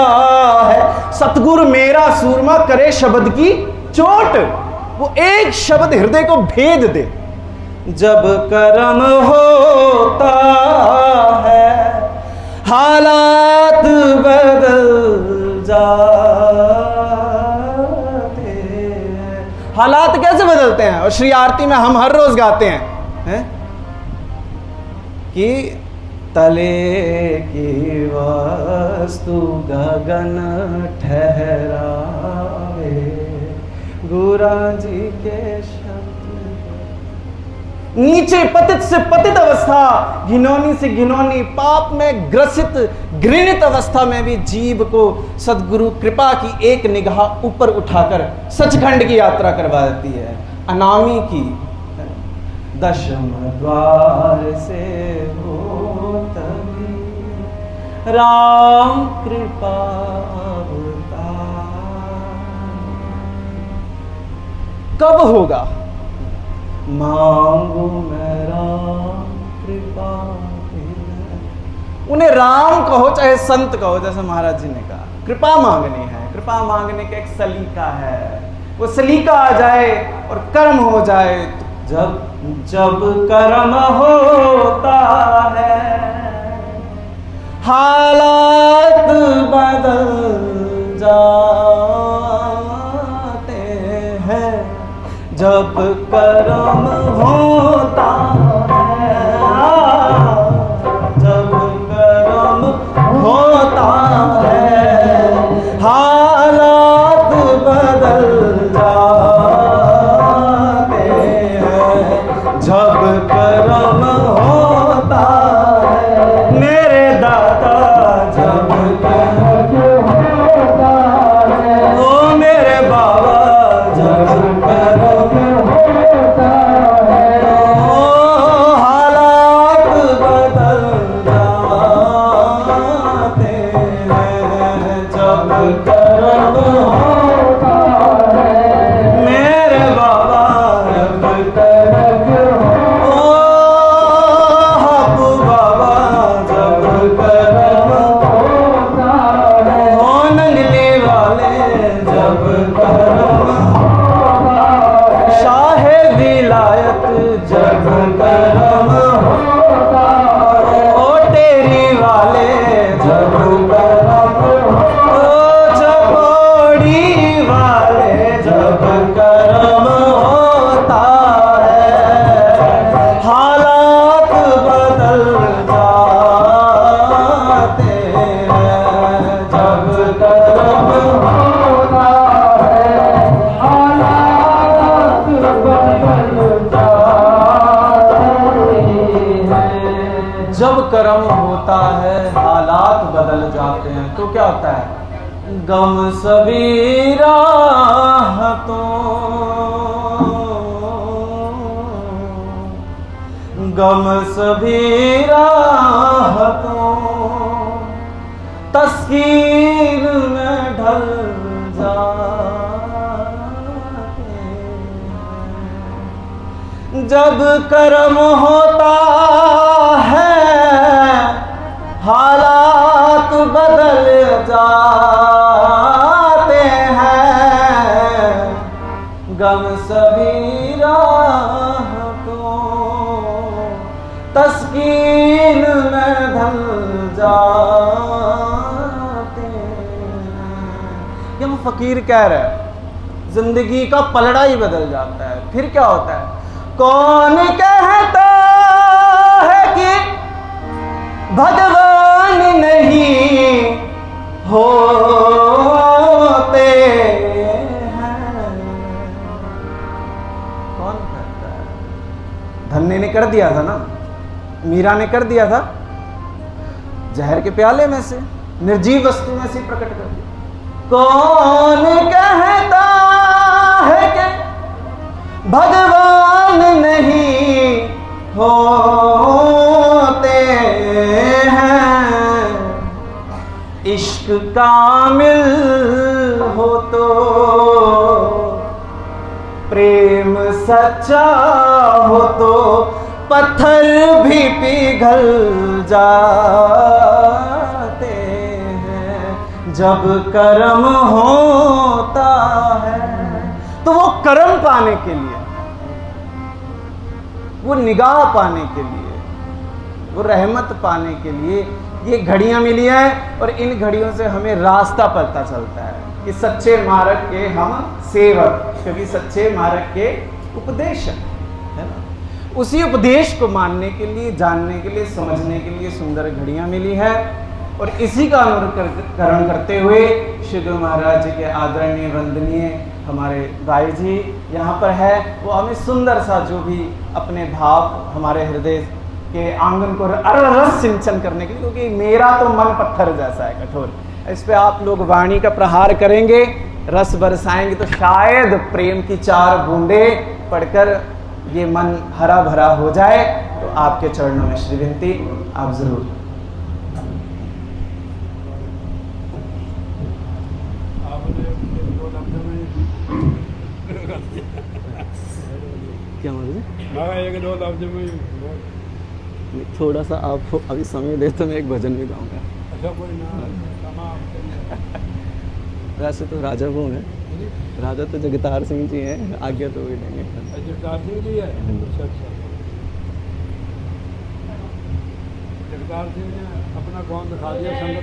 है, सतगुरु मेरा सूरमा करे शब्द की चोट, वो एक शब्द हृदय को भेद दे। जब कर्म होता है हालात बदल जाते हैं। हालात कैसे बदलते हैं? और श्री आरती में हम हर रोज गाते हैं कि तले की वस्तु गगन ठहरावे, गुरा जी के शब्द। नीचे पतित से पतित अवस्था, घिनौनी से घिनौनी, पाप में ग्रसित घृणित अवस्था में भी जीव को सदगुरु कृपा की एक निगाह ऊपर उठाकर सचखंड की यात्रा करवा देती है। अनामी की दशम द्वार से हो तभी राम कृपा अवतार। कब होगा? मांगो मैं राम कृपा। उन्हें राम कहो चाहे संत कहो, जैसे महाराज जी ने कहा, कृपा मांगनी है। कृपा मांगने का एक सलीका है, वो सलीका आ जाए और कर्म हो जाए। जब जब कर्म होता है हालात बदल जाते हैं। जब कर्म होता है, जब कर्म होता है हालात बदल जाते हैं। जब कर्म होता है मेरे दाता, जब कर्म होता है ओ मेरे बाबा, जब कर्म होता है ओ हालात बदल जाते हैं। जब कर्म होता है मेरे बाबा, जब कर्म ओ हापू बाबा, जब कर्म होता है ओ नंगली वाले, जब कर्म होता है शाहे विलायत, जब कर्म होता है ओ टेरी वाले, जब कर्म ओ चकोड़ी वाले, जब कर्म होता है हालात बदल जाते हैं। जब कर्म होता है हालात बदल जाते हैं। जब कर्म होता है हालात बदल जाते हैं तो क्या होता है? गम सभी राहतों, गम सभी राहतों तस्कीर में ढल जाते हैं। जब कर्म होता है हालात बदल जाते हैं। गम सभी राहतों तस्कीन में ढल जाते हैं। ये वो फकीर कह रहे हैं, जिंदगी का पलड़ा ही बदल जाता है। फिर क्या होता है? कौन कहता भगवान नहीं होते हैं। कौन करता है? धन्य ने कर दिया था ना, मीरा ने कर दिया था, जहर के प्याले में से, निर्जीव वस्तु में से प्रकट कर दिया। कौन कहता है कि भगवान नहीं होते हैं? इश्क कामिल हो तो, प्रेम सच्चा हो तो पत्थर भी पिघल जाते हैं। जब कर्म होता है तो वो कर्म पाने के लिए, वो निगाह पाने के लिए, वो रहमत पाने के लिए ये घड़ियां मिली हैं। और इन घड़ियों से हमें रास्ता पता चलता है कि सच्चे मार्ग के हम सेवक, क्योंकि सच्चे मार्ग के उपदेशक है ना। उसी उपदेश को मानने के लिए, जानने के लिए, समझने के लिए सुंदर घड़ियां मिली है। और इसी का अनुकरण करते हुए श्री गुरु महाराज जी के आदरणीय वंदनीय हमारे भाई जी यहाँ पर है, वो हमें सुंदर सा जो भी अपने भाव हमारे हृदय के आंगन को रस सिंचन करने के लिए, क्योंकि मेरा तो मन पत्थर जैसा है, कठोर, इस पे आप लोग वाणी का प्रहार करेंगे, रस बरसाएंगे तो शायद प्रेम की 4 बूंदे पढ़कर ये मन हरा भरा हो जाए। तो आपके चरणों में श्री विनती, आप जरूर। क्या मतलब? एक दो लफ्ज में थोड़ा सा आप अभी समय दे तो मैं एक भजन भी गाऊंगा। अच्छा, कोई ना, वैसे तो राजा वो है, राजा तो जगतार सिंह जी हैं, आज्ञा तो वही देंगे। जगतार सिंह जी है? अच्छा अच्छा। जगतार सिंह ने अपना कौन दिखा दिया संगत।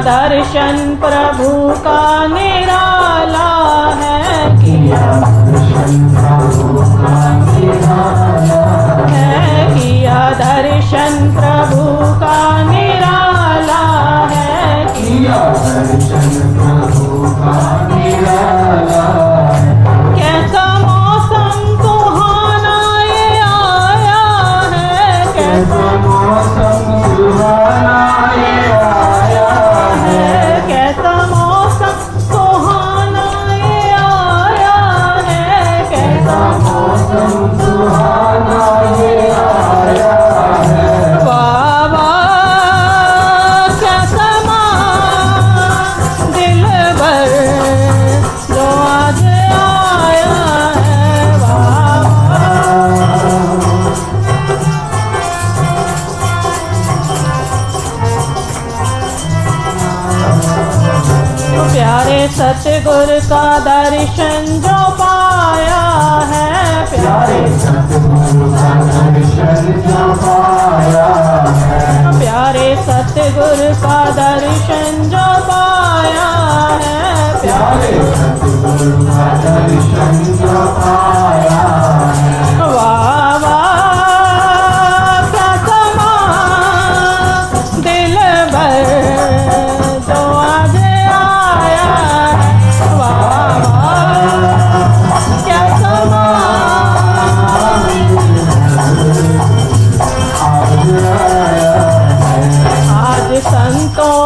दर्शन प्रभु का निराला है, किया दर्शन प्रभु का निराला है, किया दर्शन प्रभु का निराला है, किया दर्शन प्रभु का निराला है। कैसा मौसम सुहाना ये आया है, कैसा मौसम सुहाना ये आया है, कैसा मौसम सुहाना ये आया है, कैसा मौसम सुहाना ये आया है। वाह वाह कैसा दिलबर जो आज आया है, वाह प्यारे सतगुरु का दर्शन जो पाया है, प्यारे सतगुरु का दर्शन जो पाया है, प्यारे सतगुरु का दर्शन जो पाया है, प्यारे सतगुरु का दर्शन जो पाया है। वाह वाह क्या समा दिलबर जो आज आया है, वाह वाह क्या समा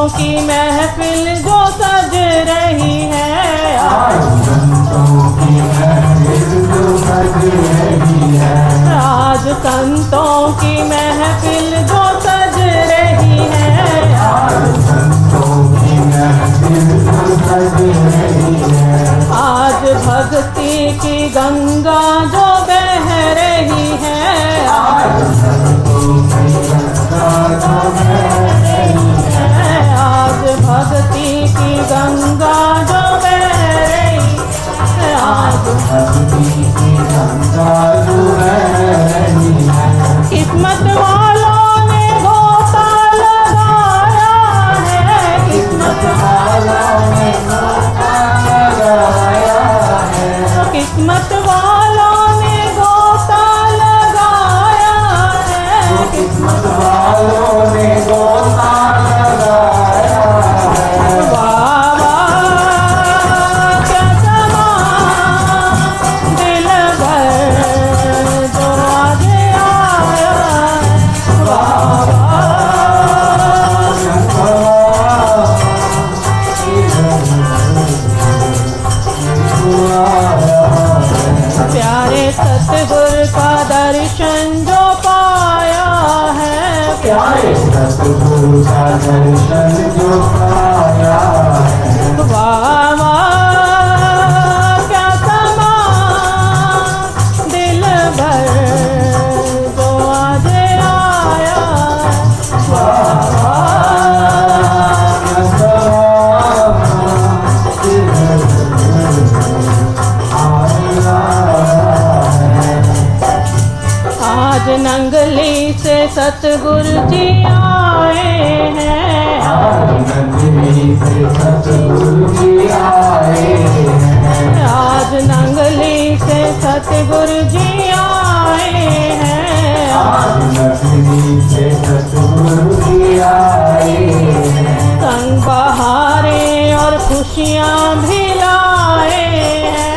की महफिल जो सज रही है, आज संतों की महफिल जो सज रही है, आज संतों की महफिल जो सज रही है, आज संतों की महफिल जो सज रही है, आज भक्ति की गंगा जो बह रही है, आज संतों की गंगा जो बह रही है, आज भक्ति की गंगा जो बह रही है, आज भक्ति की गंगा जो बह रही है, किस्मत वालों ने गोता लगाया है, किस्मत वालों ने गोता लगाया है, किस्मत वालों ने गोता लगाया है, किस्मत वालों ने गोता लगाया है, वाह वाह क्या समा दिल भर जो आज आया, वाह प्यारे सतगुर का दर्शन जो पाया है, प्यारे सतगुरु का दर्शन जो पाया है, वाह वाह क्या समा दिल भर जो आज आया, वाह आज नंगली से सतगुरु जी आए हैं, नंदिनी से सतगुरु जी आए हैं, आज नंगली से सतगुरु जी आए हैं, नंदिनी से सतगुरु जी आए हैं, संग बहारे और खुशियाँ भी लाए हैं,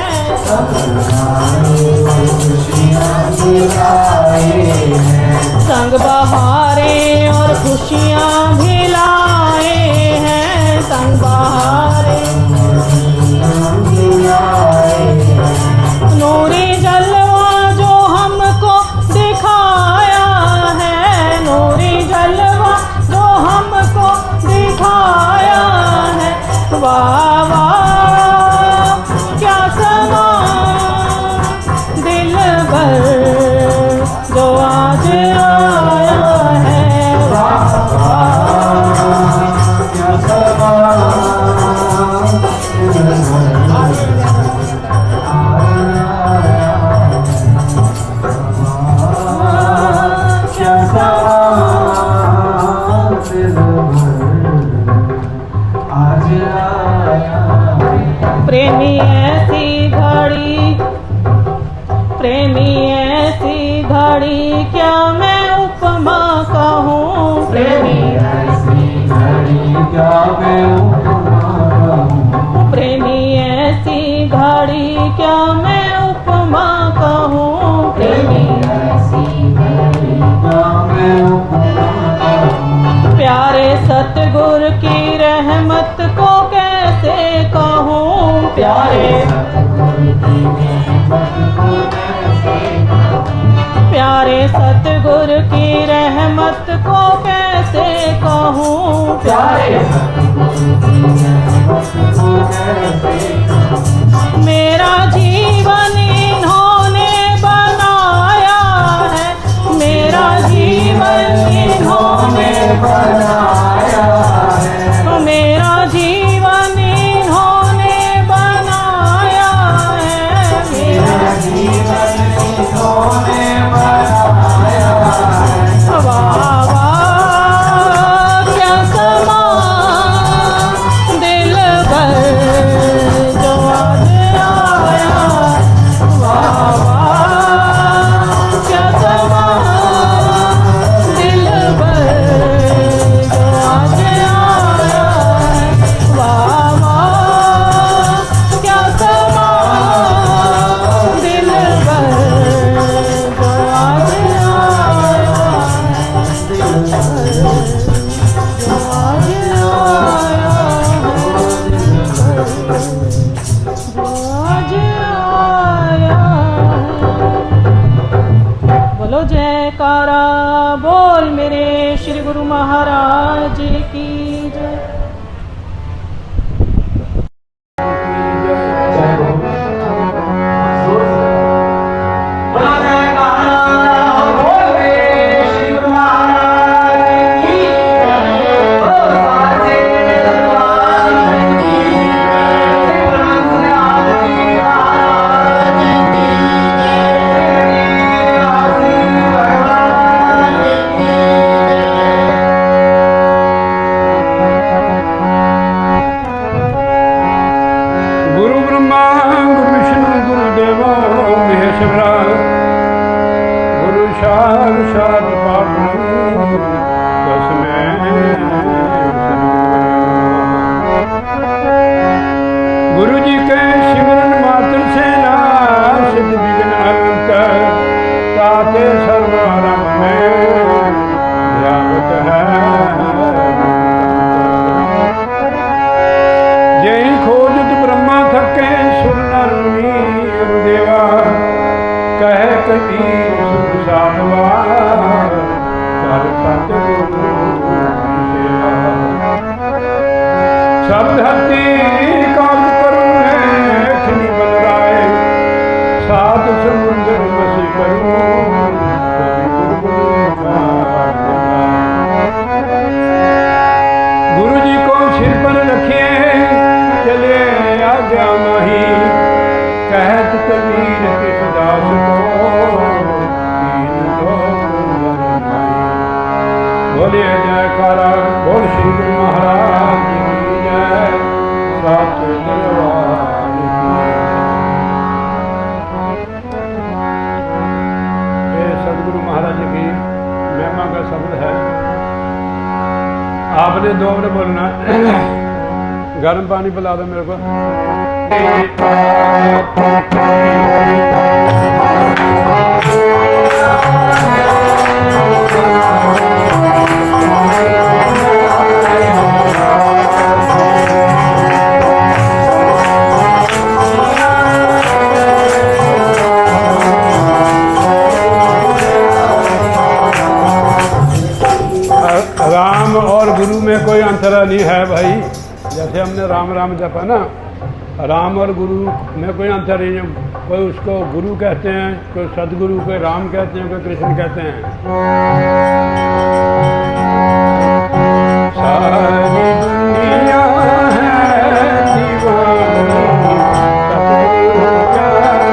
खुशियाँ दिलाए हैं, संग बहारे और खुशियाँ भी लाए हैं, संग बहारे दिलाए हैं, नूरी जलवा जो हमको दिखाया है, नूरी जलवा जो हमको दिखाया है, वाह वाह क्या समा दिल भर जो आज आया है, वाह क्या समा क्या समा आज आया, प्रेमी ऐसी घड़ी, प्रेमी ऐसी घड़ी क्या मैं उपमा कहूँ, प्रेमी ऐसी घड़ी क्या मैं उपमा कहूँ, प्रेमी ऐसी घड़ी क्या मैं उपमा कहूँ, प्रेमी ऐसी घड़ी क्या मैं उपमा कहूँ, प्यारे सतगुर की रहमत को कैसे कहूँ, प्यारे सतगुरु की रहमत को कैसे कहूँ, प्यारे सतगुर की रहमत को कैसे कहूँ, प्यारे सतगुरु की रहमत को कैसे कहूँ, मेरा जीवन इन्होंने बनाया है, मेरा जीवन इन्होंने बनाया है, मेरा जीवन इन्होंने बनाया है, मेरा जीवन इन्होंने बनाया है, वाह वाह क्या समा दिल भर महाराज की जय। गुरु जी के सिमरन मात्र से नासित विघ्न अनंत ताते सर्वारंभ में ध्यावत है। जय खोजत ब्रह्मा थके सुर नर मुनि देवा कहे कबीर सुख साधवा कर सतगुरु सेवा। सब धरती काम करूं लेखनी बन राय सात समुद्र बसी करूं गुरु जी को सिर पर रखिए चले आज्ञा माही कहत कबीर किस दास को तीन लोक बोलिए जयकारा बोल श्री गुरु महाराज की जय। सात दरबार ये सदगुरु महाराज की महिमा का शब्द है। आपने दो बार बोलना। गर्म पानी पिला दो मेरे को। राम और गुरु में कोई अंतर नहीं है भाई। जैसे हमने राम राम जपा ना, राम और गुरु में कोई अंतर नहीं है। कोई उसको गुरु कहते हैं, कोई सदगुरु, कोई राम कहते हैं, कोई कृष्ण कहते हैं। सारी दुनिया है दीवानी सतगुरु प्यारे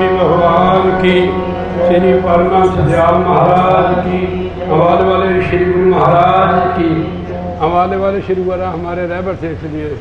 जी भगवान की, श्री परमहंस दयाल महाराज की, हमारे वाले श्री गुरु महाराज की, हमारे वाले श्री गुरु हमारे रहबर थे इसलिए